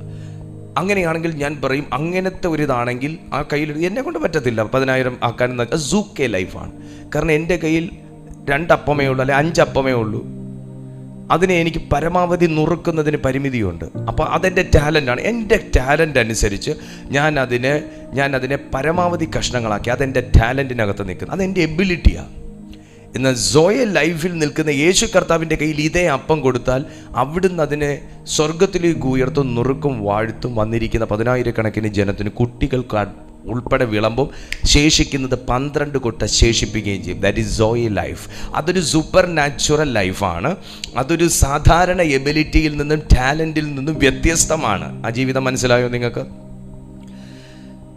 അങ്ങനെയാണെങ്കിൽ ഞാൻ പറയും, അങ്ങനത്തെ ഒരിതാണെങ്കിൽ ആ കയ്യിൽ എന്നെ കൊണ്ട് പറ്റത്തില്ല 10000 ആക്കാനെന്ന് വെച്ചാൽ സൂക്കെ ലൈഫാണ്. കാരണം എൻ്റെ കയ്യിൽ 2 അപ്പമേ ഉള്ളൂ, അല്ലെ 5 അപ്പമേ ഉള്ളൂ. അതിനെ എനിക്ക് പരമാവധി നുറുക്കുന്നതിന് പരിമിതിയുണ്ട്. അപ്പോൾ അതെൻ്റെ ടാലൻ്റാണ്. എൻ്റെ ടാലൻ്റ് അനുസരിച്ച് ഞാൻ അതിനെ പരമാവധി കഷ്ണങ്ങളാക്കി അതെൻ്റെ ടാലൻറ്റിനകത്ത് നിൽക്കുന്നു. അതെൻ്റെ എബിലിറ്റിയാണ്. എന്നാൽ സോയ ലൈഫിൽ നിൽക്കുന്ന യേശു കർത്താവിൻ്റെ കയ്യിൽ ഇതേ അപ്പം കൊടുത്താൽ അവിടുന്ന് അതിനെ സ്വർഗത്തിലേക്ക് ഉയർത്തും, നുറുക്കും, വാഴ്ത്തും. വന്നിരിക്കുന്ന 10000 ജനത്തിന്, കുട്ടികൾക്ക് ഉൾപ്പെടെ വിളമ്പും. ശേഷിക്കുന്നത് 12 കൊട്ട ശേഷിപ്പിക്കുകയും ചെയ്യും. ദാറ്റ് ഈസ് സോയി ലൈഫ്. അതൊരു സൂപ്പർ നാച്ചുറൽ ലൈഫാണ്. അതൊരു സാധാരണ എബിലിറ്റിയിൽ നിന്നും ടാലൻറ്റിൽ നിന്നും വ്യത്യസ്തമാണ്. ആ ജീവിതം മനസ്സിലായോ നിങ്ങൾക്ക്?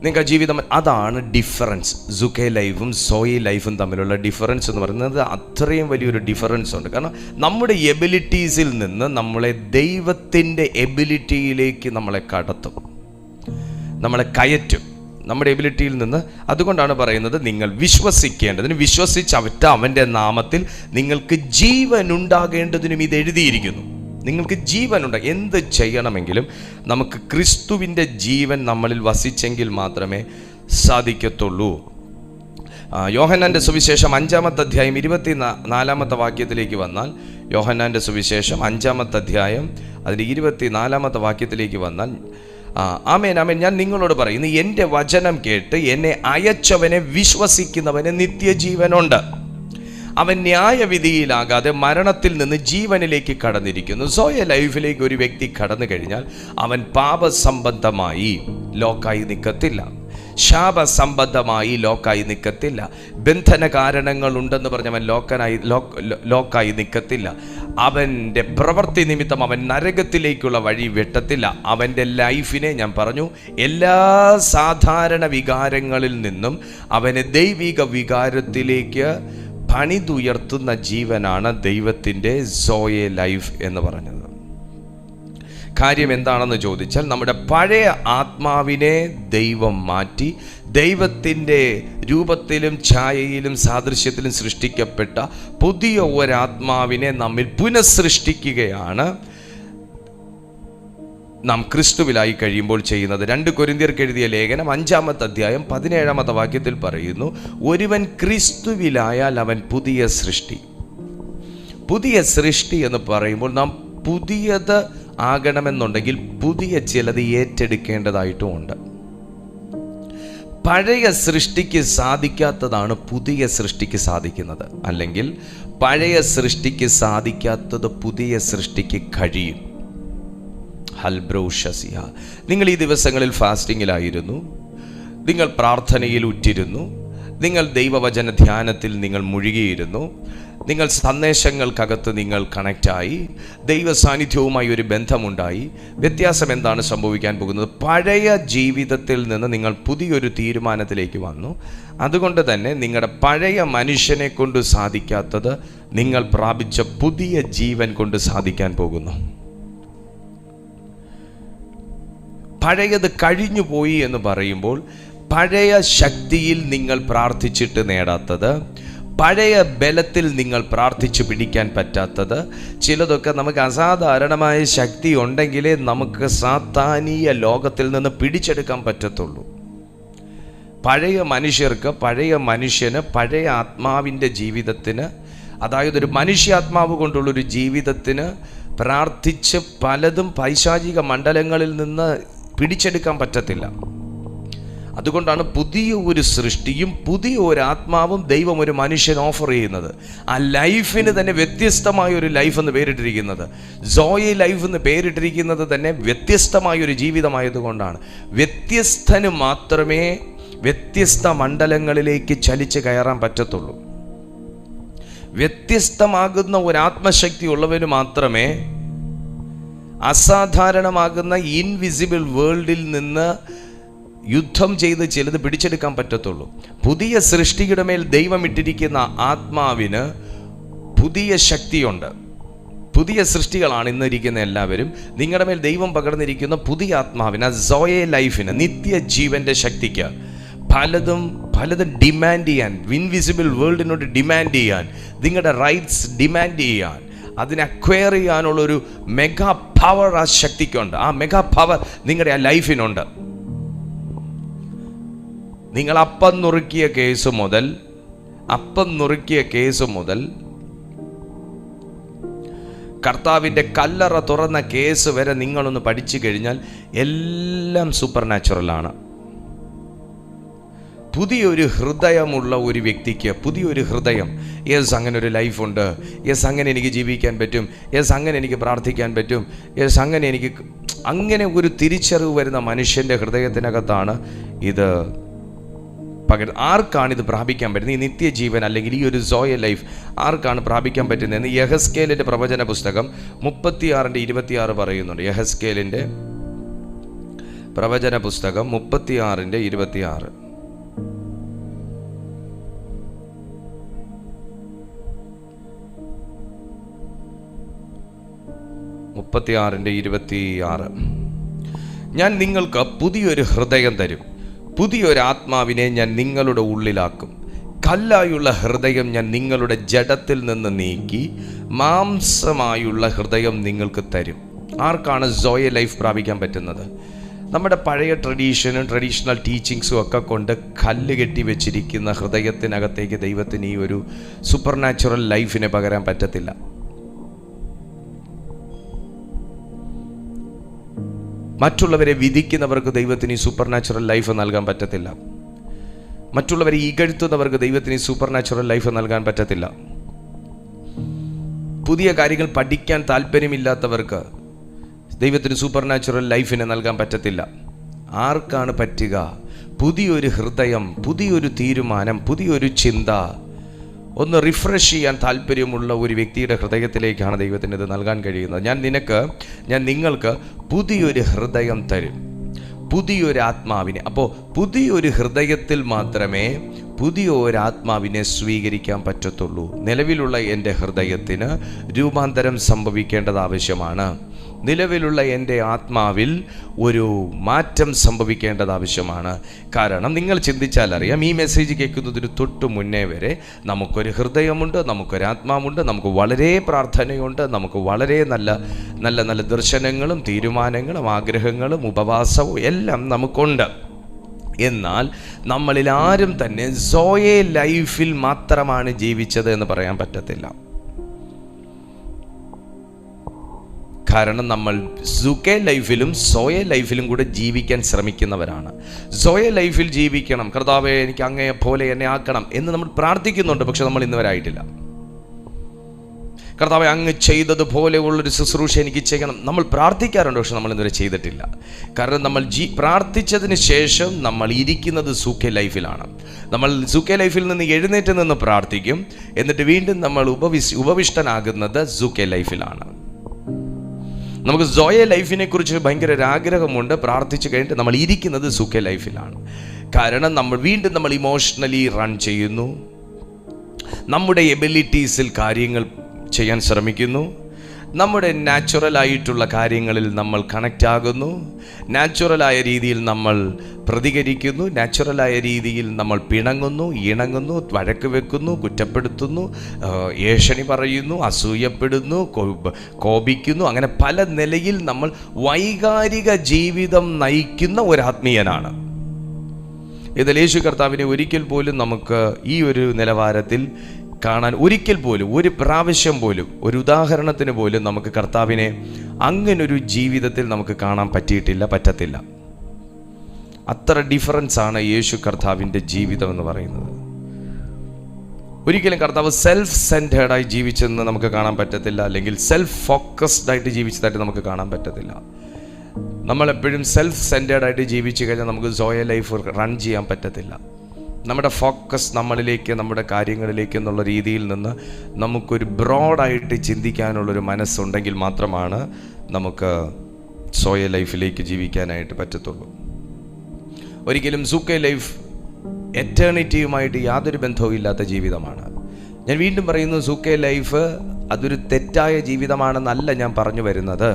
നിങ്ങൾക്ക് ആ ജീവിതം, അതാണ് ഡിഫറൻസ്. സൂക്കെ ലൈഫും സോയി ലൈഫും തമ്മിലുള്ള ഡിഫറൻസ് എന്ന് പറയുന്നത് അത്രയും വലിയൊരു ഡിഫറൻസ് ഉണ്ട്. കാരണം നമ്മുടെ എബിലിറ്റീസിൽ നിന്ന് നമ്മളെ ദൈവത്തിൻ്റെ എബിലിറ്റിയിലേക്ക് നമ്മളെ കടത്തും, നമ്മളെ കയറ്റും നമ്മുടെ എബിലിറ്റിയിൽ നിന്ന്. അതുകൊണ്ടാണ് പറയുന്നത് നിങ്ങൾ വിശ്വസിക്കേണ്ടതിന്, വിശ്വസിച്ചവറ്റ അവൻ്റെ നാമത്തിൽ നിങ്ങൾക്ക് ജീവനുണ്ടാകേണ്ടതിനും ഇത് എഴുതിയിരിക്കുന്നു. നിങ്ങൾക്ക് ജീവനുണ്ട്. എന്ത് ചെയ്യണമെങ്കിലും നമുക്ക് ക്രിസ്തുവിൻ്റെ ജീവൻ നമ്മളിൽ വസിച്ചെങ്കിൽ മാത്രമേ സാധിക്കത്തുള്ളൂ. യോഹന്നാൻ്റെ സുവിശേഷം 5-ാമത്തെ അധ്യായം 24-ാമത്തെ വാക്യത്തിലേക്ക് വന്നാൽ, യോഹന്നാൻ്റെ സുവിശേഷം 5-ാമത്തെ അധ്യായം അതിൻ്റെ 24-ാമത്തെ വാക്യത്തിലേക്ക് വന്നാൽ, ആമേൻ ആമേൻ, ഞാൻ നിങ്ങളോട് പറയുന്നു, എൻ്റെ വചനം കേട്ട് എന്നെ അയച്ചവനെ വിശ്വസിക്കുന്നവന് നിത്യജീവനുണ്ട്. അവൻ ന്യായവിധിയിലാകാതെ മരണത്തിൽ നിന്ന് ജീവനിലേക്ക് കടന്നിരിക്കുന്നു. സോയ ലൈഫിലേക്ക് ഒരു വ്യക്തി കടന്നു കഴിഞ്ഞാൽ അവൻ പാപസംബന്ധമായി ലോക്കായി നിൽക്കത്തില്ല, ശാപസംബന്ധമായി ലോക്കായി നിൽക്കത്തില്ല, ബന്ധന കാരണങ്ങൾ ഉണ്ടെന്ന് പറഞ്ഞവൻ ലോക്കായി നിൽക്കത്തില്ല, അവൻ്റെ പ്രവൃത്തി നിമിത്തം അവൻ നരകത്തിലേക്കുള്ള വഴി വെട്ടത്തില്ല. അവൻ്റെ ലൈഫിനെ, ഞാൻ പറഞ്ഞു, എല്ലാ സാധാരണ വികാരങ്ങളിൽ നിന്നും അവനെ ദൈവിക വികാരത്തിലേക്ക് പണിതുയർത്തുന്ന ജീവനാണ് ദൈവത്തിൻ്റെ സോയെ ലൈഫ് എന്ന് പറഞ്ഞത്. കാര്യം എന്താണെന്ന് ചോദിച്ചാൽ, നമ്മുടെ പഴയ ആത്മാവിനെ ദൈവം മാറ്റി ദൈവത്തിൻ്റെ രൂപത്തിലും ഛായയിലും സാദൃശ്യത്തിലും സൃഷ്ടിക്കപ്പെട്ട പുതിയ ഒരാത്മാവിനെ നമ്മിൽ പുനഃസൃഷ്ടിക്കുകയാണ് നാം ക്രിസ്തുവിലായി കഴിയുമ്പോൾ ചെയ്യുന്നത്. 2 കൊരിന്ത്യർക്ക് എഴുതിയ ലേഖനം 5-ാമത്തെ അധ്യായം 17-ാമത്തെ വാക്യത്തിൽ പറയുന്നു, ഒരുവൻ ക്രിസ്തുവിലായാൽ അവൻ പുതിയ സൃഷ്ടി. പുതിയ സൃഷ്ടി എന്ന് പറയുമ്പോൾ നാം പുതിയത് ആകണമെന്നുണ്ടെങ്കിൽ പുതിയ ചിലത് ഏറ്റെടുക്കേണ്ടതായിട്ടുമുണ്ട്. പഴയ സൃഷ്ടിക്ക് സാധിക്കാത്തതാണ് പുതിയ സൃഷ്ടിക്ക് സാധിക്കുന്നത്, അല്ലെങ്കിൽ പഴയ സൃഷ്ടിക്ക് സാധിക്കാത്തത് പുതിയ സൃഷ്ടിക്ക് കഴിയും. ഹൽബ്രൗഷസിയ, നിങ്ങൾ ഈ ദിവസങ്ങളിൽ ഫാസ്റ്റിങ്ങിലായിരുന്നു, നിങ്ങൾ പ്രാർത്ഥനയിൽ ഉറ്റിരുന്നു, നിങ്ങൾ ദൈവവചന ധ്യാനത്തിൽ നിങ്ങൾ മുഴുകിയിരുന്നു, നിങ്ങൾ സന്ദേശങ്ങൾക്കകത്ത് നിങ്ങൾ കണക്റ്റായി, ദൈവ സാന്നിധ്യവുമായി ഒരു ബന്ധമുണ്ടായി. വ്യത്യാസം എന്താണ് സംഭവിക്കാൻ പോകുന്നത്? പഴയ ജീവിതത്തിൽ നിന്ന് നിങ്ങൾ പുതിയൊരു തീരുമാനത്തിലേക്ക് വന്നു. അതുകൊണ്ട് തന്നെ നിങ്ങളുടെ പഴയ മനുഷ്യനെ കൊണ്ട് സാധിക്കാത്തത് നിങ്ങൾ പ്രാപിച്ച പുതിയ ജീവൻ കൊണ്ട് സാധിക്കാൻ പോകുന്നു. പഴയത് കഴിഞ്ഞു പോയി എന്ന് പറയുമ്പോൾ പഴയ ശക്തിയിൽ നിങ്ങൾ പ്രാർത്ഥിച്ചിട്ട് നേടാത്തത്, പഴയ ബലത്തിൽ നിങ്ങൾ പ്രാർത്ഥിച്ചു പിടിക്കാൻ പറ്റാത്തത്, ചിലതൊക്കെ നമുക്ക് അസാധാരണമായ ശക്തി ഉണ്ടെങ്കിലേ നമുക്ക് സാത്താനീയ ലോകത്തിൽ നിന്ന് പിടിച്ചെടുക്കാൻ പറ്റത്തുള്ളൂ. പഴയ മനുഷ്യർക്ക്, പഴയ മനുഷ്യന്, പഴയ ആത്മാവിൻ്റെ ജീവിതത്തിന്, അതായത് ഒരു മനുഷ്യാത്മാവ് കൊണ്ടുള്ളൊരു ജീവിതത്തിന് പ്രാർത്ഥിച്ച് പലതും പൈശാചിക മണ്ഡലങ്ങളിൽ നിന്ന് പിടിച്ചെടുക്കാൻ പറ്റത്തില്ല. അതുകൊണ്ടാണ് പുതിയ ഒരു സൃഷ്ടിയും പുതിയ ഒരു ആത്മാവും ദൈവം ഒരു മനുഷ്യൻ ഓഫർ ചെയ്യുന്നത്. ആ ലൈഫിന് തന്നെ വ്യത്യസ്തമായ ഒരു ലൈഫ് എന്ന് പേരിട്ടിരിക്കുന്നത്. സോയെ ലൈഫ് എന്ന് പേരിട്ടിരിക്കുന്നത് തന്നെ വ്യത്യസ്തമായൊരു ജീവിതമായതുകൊണ്ടാണ്. വ്യത്യസ്തന് മാത്രമേ വ്യത്യസ്ത മണ്ഡലങ്ങളിലേക്ക് ചലിച്ച് കയറാൻ പറ്റത്തുള്ളൂ. വ്യത്യസ്തമാകുന്ന ഒരു ആത്മശക്തി ഉള്ളവന് മാത്രമേ അസാധാരണമാകുന്ന ഇൻവിസിബിൾ വേൾഡിൽ നിന്ന് യുദ്ധം ചെയ്ത് ചിലത് പിടിച്ചെടുക്കാൻ പറ്റത്തുള്ളൂ. പുതിയ സൃഷ്ടിയുടെ മേൽ ദൈവം ഇട്ടിരിക്കുന്ന ആത്മാവിന് പുതിയ ശക്തിയുണ്ട്. പുതിയ സൃഷ്ടികളാണ് ഇന്നിരിക്കുന്ന എല്ലാവരും. നിങ്ങളുടെ മേൽ ദൈവം പകർന്നിരിക്കുന്ന പുതിയ ആത്മാവിന്, സോയെ ലൈഫിന്, നിത്യജീവന്റെ ശക്തിക്ക് പലതും ഡിമാൻഡ് ചെയ്യാൻ, ഇൻവിസിബിൾ വേൾഡിനോട് ഡിമാൻഡ് ചെയ്യാൻ, നിങ്ങളുടെ റൈറ്റ്സ് ഡിമാൻഡ് ചെയ്യാൻ, അതിനെ അക്വയർ ചെയ്യാനുള്ളൊരു മെഗാ പവർ ആ ശക്തിക്കുണ്ട്. ആ മെഗാ പവർ നിങ്ങളുടെ ആ ലൈഫിനുണ്ട്. നിങ്ങൾ അപ്പം നുറുക്കിയ കേസ് മുതൽ കർത്താവിൻ്റെ കല്ലറ തുറന്ന കേസ് വരെ നിങ്ങളൊന്ന് പഠിച്ചു കഴിഞ്ഞാൽ എല്ലാം സൂപ്പർ നാച്ചുറലാണ്. പുതിയൊരു ഹൃദയമുള്ള ഒരു വ്യക്തിക്ക് പുതിയൊരു ഹൃദയം, യെസ് അങ്ങനെ ഒരു ലൈഫുണ്ട്, യെസ് അങ്ങനെ എനിക്ക് ജീവിക്കാൻ പറ്റും, യെസ് അങ്ങനെ എനിക്ക് പ്രാർത്ഥിക്കാൻ പറ്റും, യെസ് അങ്ങനെ ഒരു തിരിച്ചറിവ് വരുന്ന മനുഷ്യൻ്റെ ഹൃദയത്തിനകത്താണ് ഇത് ആർക്കാണ് ഇത് പ്രാപിക്കാൻ പറ്റുന്നത്? ഈ നിത്യജീവൻ അല്ലെങ്കിൽ ഈ ഒരു സോയ ലൈഫ് ആർക്കാണ് പ്രാപിക്കാൻ പറ്റുന്നതെന്ന് യഹസ്കേലിൻ്റെ പ്രവചന പുസ്തകം 36:26 പറയുന്നുണ്ട്. യഹസ്കേലിൻ്റെ പ്രവചന പുസ്തകം 36:26. ഞാൻ നിങ്ങൾക്ക് പുതിയൊരു ഹൃദയം തരും, പുതിയൊരു ആത്മാവിനെ ഞാൻ നിങ്ങളുടെ ഉള്ളിലാക്കും, കല്ലായുള്ള ഹൃദയം ഞാൻ നിങ്ങളുടെ ജഡത്തിൽ നിന്ന് നീക്കി മാംസമായുള്ള ഹൃദയം നിങ്ങൾക്ക് തരും. ആർക്കാണ് സോയ ലൈഫ് പ്രാപിക്കാൻ പറ്റുന്നത്? നമ്മുടെ പഴയ ട്രഡീഷണൽ ടീച്ചിങ്സും ഒക്കെ കൊണ്ട് കല്ല് കെട്ടി വെച്ചിരിക്കുന്ന ഹൃദയത്തിനകത്തേക്ക് ദൈവത്തിന് ഈ ഒരു സൂപ്പർ നാച്ചുറൽ ലൈഫിനെ പകരാൻ പറ്റത്തില്ല. മറ്റുള്ളവരെ വിധിക്കുന്നവർക്ക് ദൈവത്തിന് ഈ സൂപ്പർ നാച്ചുറൽ ലൈഫ് നൽകാൻ പറ്റത്തില്ല. മറ്റുള്ളവരെ ഇകഴ്ത്തുന്നവർക്ക് ദൈവത്തിന് ഈ സൂപ്പർ നാച്ചുറൽ ലൈഫ് നൽകാൻ പറ്റത്തില്ല. പുതിയ കാര്യങ്ങൾ പഠിക്കാൻ താല്പര്യമില്ലാത്തവർക്ക് ദൈവത്തിന് സൂപ്പർ നാച്ചുറൽ ലൈഫിനെ നൽകാൻ പറ്റത്തില്ല. ആർക്കാണ് പറ്റുക? പുതിയൊരു ഹൃദയം, പുതിയൊരു തീരുമാനം, പുതിയൊരു ചിന്ത, ഒന്ന് റിഫ്രഷ് ചെയ്യാൻ താല്പര്യമുള്ള ഒരു വ്യക്തിയുടെ ഹൃദയത്തിലേക്കാണ് ദൈവത്തിന് ഇത് നൽകാൻ കഴിയുന്നത്. ഞാൻ നിങ്ങൾക്ക് പുതിയൊരു ഹൃദയം തരും, പുതിയൊരു ആത്മാവിനെ. അപ്പോൾ പുതിയൊരു ഹൃദയത്തിൽ മാത്രമേ പുതിയൊരാത്മാവിനെ സ്വീകരിക്കാൻ പറ്റത്തുള്ളൂ. നിലവിലുള്ള എൻ്റെ ഹൃദയത്തിന് രൂപാന്തരം സംഭവിക്കേണ്ടത് ആവശ്യമാണ്. നിലവിലുള്ള എൻ്റെ ആത്മാവിൽ ഒരു മാറ്റം സംഭവിക്കേണ്ടത് ആവശ്യമാണ്. കാരണം നിങ്ങൾ ചിന്തിച്ചാൽ അറിയാം, ഈ മെസ്സേജ് കേൾക്കുന്നതിന് തൊട്ട് മുന്നേ വരെ നമുക്കൊരു ഹൃദയമുണ്ട്, നമുക്കൊരാത്മാവുണ്ട്, നമുക്ക് വളരെ പ്രാർത്ഥനയുണ്ട്, നമുക്ക് വളരെ നല്ല നല്ല നല്ല ദർശനങ്ങളും തീരുമാനങ്ങളും ആഗ്രഹങ്ങളും ഉപവാസവും എല്ലാം നമുക്കുണ്ട്. എന്നാൽ നമ്മളിൽ ആരും തന്നെ സോയെ ലൈഫിൽ മാത്രമാണ് ജീവിച്ചത് എന്ന് പറയാൻ പറ്റത്തില്ല. കാരണം നമ്മൾ സുഖേ ലൈഫിലും സോയെ ലൈഫിലും കൂടെ ജീവിക്കാൻ ശ്രമിക്കുന്നവരാണ്. സോയെ ലൈഫിൽ ജീവിക്കണം, കർത്താവേ എനിക്ക് അങ്ങയെ പോലെ എന്നെ ആക്കണം എന്ന് നമ്മൾ പ്രാർത്ഥിക്കുന്നുണ്ട്. പക്ഷെ നമ്മൾ ഇന്നുവരായിട്ടില്ല. കർത്താവേ അങ്ങ് ചെയ്തതുപോലെയുള്ളൊരു ശുശ്രൂഷ എനിക്ക് ചെയ്യണം നമ്മൾ പ്രാർത്ഥിക്കാറുണ്ട്. പക്ഷെ നമ്മൾ ഇന്നുവരെ ചെയ്തിട്ടില്ല. കാരണം നമ്മൾ പ്രാർത്ഥിച്ചതിന് ശേഷം നമ്മൾ ഇരിക്കുന്നത് സുഖേ ലൈഫിലാണ്. നമ്മൾ സുഖേ ലൈഫിൽ നിന്ന് എഴുന്നേറ്റ് നിന്ന് പ്രാർത്ഥിക്കും, എന്നിട്ട് വീണ്ടും നമ്മൾ ഉപവിഷ്ടനാകുന്നത് സുഖേ ലൈഫിലാണ്. നമുക്ക് സോയെ ലൈഫിനെ കുറിച്ച് ഭയങ്കര ഒരു ആഗ്രഹമുണ്ട്. പ്രാർത്ഥിച്ചു കഴിഞ്ഞിട്ട് നമ്മൾ ഇരിക്കുന്നത് സുഖേ ലൈഫിലാണ്. കാരണം നമ്മൾ ഇമോഷണലി റൺ ചെയ്യുന്നു, നമ്മുടെ എബിലിറ്റീസിൽ കാര്യങ്ങൾ ചെയ്യാൻ ശ്രമിക്കുന്നു, നമ്മുടെ നാച്ചുറലായിട്ടുള്ള കാര്യങ്ങളിൽ നമ്മൾ കണക്റ്റ് ആകുന്നു, നാച്ചുറലായ രീതിയിൽ നമ്മൾ പ്രതികരിക്കുന്നു, നാച്ചുറലായ രീതിയിൽ നമ്മൾ പിണങ്ങുന്നു, ഇണങ്ങുന്നു, വഴക്ക് വെക്കുന്നു, കുറ്റപ്പെടുത്തുന്നു, ഏഷണി പറയുന്നു, അസൂയപ്പെടുന്നു, കോപിക്കുന്നു. അങ്ങനെ പല നിലയിൽ നമ്മൾ വൈകാരിക ജീവിതം നയിക്കുന്ന ഒരു ആത്മീയനാണ്. ഇതിൽ യേശു കർത്താവിനെ ഒരിക്കൽ പോലും നമുക്ക് ഈ ഒരു നിലവാരത്തിൽ കാണാൻ ഒരു പ്രാവശ്യം പോലും, ഒരു ഉദാഹരണത്തിന് പോലും നമുക്ക് കർത്താവിനെ അങ്ങനൊരു ജീവിതത്തിൽ നമുക്ക് കാണാൻ പറ്റത്തില്ല. അത്ര ഡിഫറൻസ് ആണ് യേശു കർത്താവിൻ്റെ ജീവിതം എന്ന് പറയുന്നത്. ഒരിക്കലും കർത്താവ് സെൽഫ് സെൻറ്റേർഡായി ജീവിച്ചെന്ന് നമുക്ക് കാണാൻ പറ്റത്തില്ല, അല്ലെങ്കിൽ സെൽഫ് ഫോക്കസ്ഡ് ആയിട്ട് ജീവിച്ചതായിട്ട് നമുക്ക് കാണാൻ പറ്റത്തില്ല. നമ്മളെപ്പോഴും സെൽഫ് സെൻറ്റേർഡായിട്ട് ജീവിച്ചു കഴിഞ്ഞാൽ നമുക്ക് സോയ ലൈഫ് റൺ ചെയ്യാൻ പറ്റത്തില്ല. നമ്മുടെ ഫോക്കസ് നമ്മളിലേക്ക്, നമ്മുടെ കാര്യങ്ങളിലേക്ക് എന്നുള്ള രീതിയിൽ നിന്ന് നമുക്കൊരു ബ്രോഡായിട്ട് ചിന്തിക്കാനുള്ളൊരു മനസ്സുണ്ടെങ്കിൽ മാത്രമാണ് നമുക്ക് സോയ ലൈഫിലേക്ക് ജീവിക്കാനായിട്ട് പറ്റത്തുള്ളൂ. ഒരിക്കലും സുഖേ ലൈഫ് എറ്റേണിറ്റിയുമായിട്ട് യാതൊരു ബന്ധവും ഇല്ലാത്ത ജീവിതമാണ്. ഞാൻ വീണ്ടും പറയുന്നു, സുഖേ ലൈഫ് അതൊരു തെറ്റായ ജീവിതമാണെന്നല്ല ഞാൻ പറഞ്ഞു വരുന്നത്.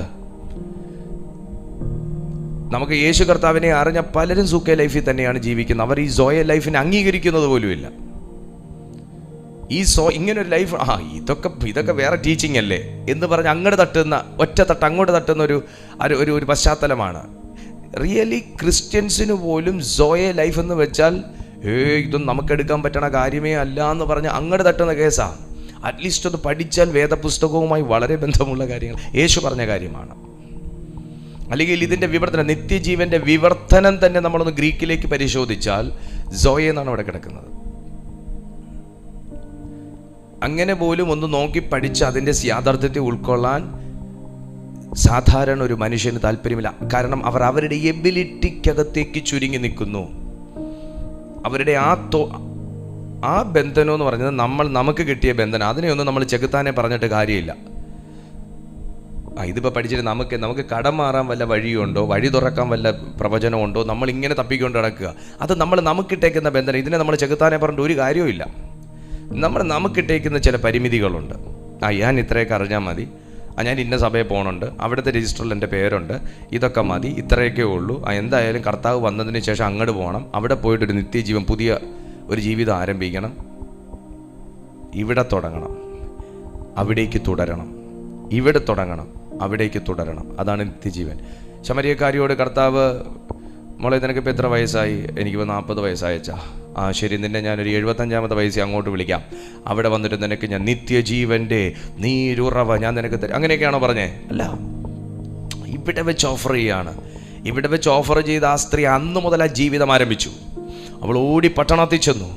നമുക്ക് യേശു കർത്താവിനെ അറിഞ്ഞ പലരും സുഖേ ലൈഫിൽ തന്നെയാണ് ജീവിക്കുന്നത്. അവർ ഈ സോയ ലൈഫിനെ അംഗീകരിക്കുന്നത് പോലുമില്ല. ഇങ്ങനൊരു ലൈഫ്, ഇതൊക്കെ വേറെ ടീച്ചിങ് അല്ലേ എന്ന് പറഞ്ഞ് അങ്ങോട്ട് തട്ടുന്ന, അങ്ങോട്ട് തട്ടുന്ന ഒരു പശ്ചാത്തലമാണ്. റിയലി ക്രിസ്ത്യൻസിന് പോലും സോയ ലൈഫ് എന്ന് വെച്ചാൽ ഇതൊന്നും നമുക്കെടുക്കാൻ പറ്റണ കാര്യമേ അല്ല എന്ന് പറഞ്ഞ് അങ്ങോട്ട് തട്ടുന്ന കേസാണ്. അറ്റ്ലീസ്റ്റ് ഒന്ന് പഠിച്ചാൽ വേദപുസ്തകവുമായി വളരെ ബന്ധമുള്ള കാര്യങ്ങൾ യേശു പറഞ്ഞ കാര്യമാണ്. അല്ലെങ്കിൽ ഇതിൻ്റെ വിവർത്തനം, നിത്യജീവൻ്റെ വിവർത്തനം തന്നെ നമ്മളൊന്ന് ഗ്രീക്കിലേക്ക് പരിശോധിച്ചാൽ സോയ എന്നാണ് അവിടെ കിടക്കുന്നത്. അങ്ങനെ പോലും ഒന്ന് നോക്കി പഠിച്ച് അതിൻ്റെ യാഥാർത്ഥ്യത്തെ ഉൾക്കൊള്ളാൻ സാധാരണ ഒരു മനുഷ്യന് താല്പര്യമില്ല. കാരണം അവരുടെ എബിലിറ്റിക്കകത്തേക്ക് ചുരുങ്ങി നിൽക്കുന്നു. അവരുടെ ആ ബന്ധനം എന്ന് പറഞ്ഞത് നമുക്ക് കിട്ടിയ ബന്ധനം, അതിനെയൊന്നും നമ്മൾ ചെകുത്താനെ പറഞ്ഞിട്ട് കാര്യമില്ല. ഇതിപ്പോൾ പഠിച്ചിട്ട് നമുക്ക് കടം മാറാൻ വല്ല വഴിയുണ്ടോ, വഴി തുറക്കാൻ വല്ല പ്രവചനമുണ്ടോ, നമ്മളിങ്ങനെ തപ്പിക്കൊണ്ട് നടക്കുക. അത് നമുക്കിട്ടേക്കുന്ന ബന്ധനം. ഇതിനെ നമ്മൾ ചെകുത്താനെ പറഞ്ഞിട്ട് ഒരു കാര്യവുമില്ല. നമുക്കിട്ടേക്കുന്ന ചില പരിമിതികളുണ്ട്. ഞാൻ ഇത്രയൊക്കെ അറിഞ്ഞാൽ മതി, ഞാൻ ഇന്ന സഭയിൽ പോകണുണ്ട്, അവിടുത്തെ രജിസ്റ്ററിൽ എൻ്റെ പേരുണ്ട്, ഇതൊക്കെ മതി, ഇത്രയൊക്കെ ഉള്ളൂ. എന്തായാലും കർത്താവ് വന്നതിന് ശേഷം അങ്ങോട്ട് പോകണം, അവിടെ പോയിട്ടൊരു നിത്യജീവൻ, പുതിയ ഒരു ജീവിതം ആരംഭിക്കണം, ഇവിടെ തുടങ്ങണം, അവിടേക്ക് തുടരണം, ഇവിടെ തുടങ്ങണം, അവിടേക്ക് തുടരണം. അതാണ് നിത്യജീവൻ. ശമരിയക്കാരിയോട് കർത്താവ്, മോളെ നിനക്കിപ്പോൾ എത്ര വയസ്സായി? എനിക്കിപ്പോൾ 40 വയസ്സായച്ചാ. ശരി, നിന്നെ ഞാനൊരു 75-ാമത്തെ വയസ്സിൽ അങ്ങോട്ട് വിളിക്കാം, അവിടെ വന്നിട്ട് നിനക്ക് ഞാൻ നിത്യജീവൻ്റെ നീരുറവ ഞാൻ നിനക്ക് തരാം. അങ്ങനെയൊക്കെയാണോ പറഞ്ഞേ? അല്ല, ഇവിടെ വെച്ച് ഓഫർ ചെയ്യാണ്. ഇവിടെ വെച്ച് ഓഫർ ചെയ്ത ആ സ്ത്രീ അന്ന് മുതൽ ആ ജീവിതം ആരംഭിച്ചു. അവൾ ഓടി പട്ടണത്തിൽ ചെന്നു,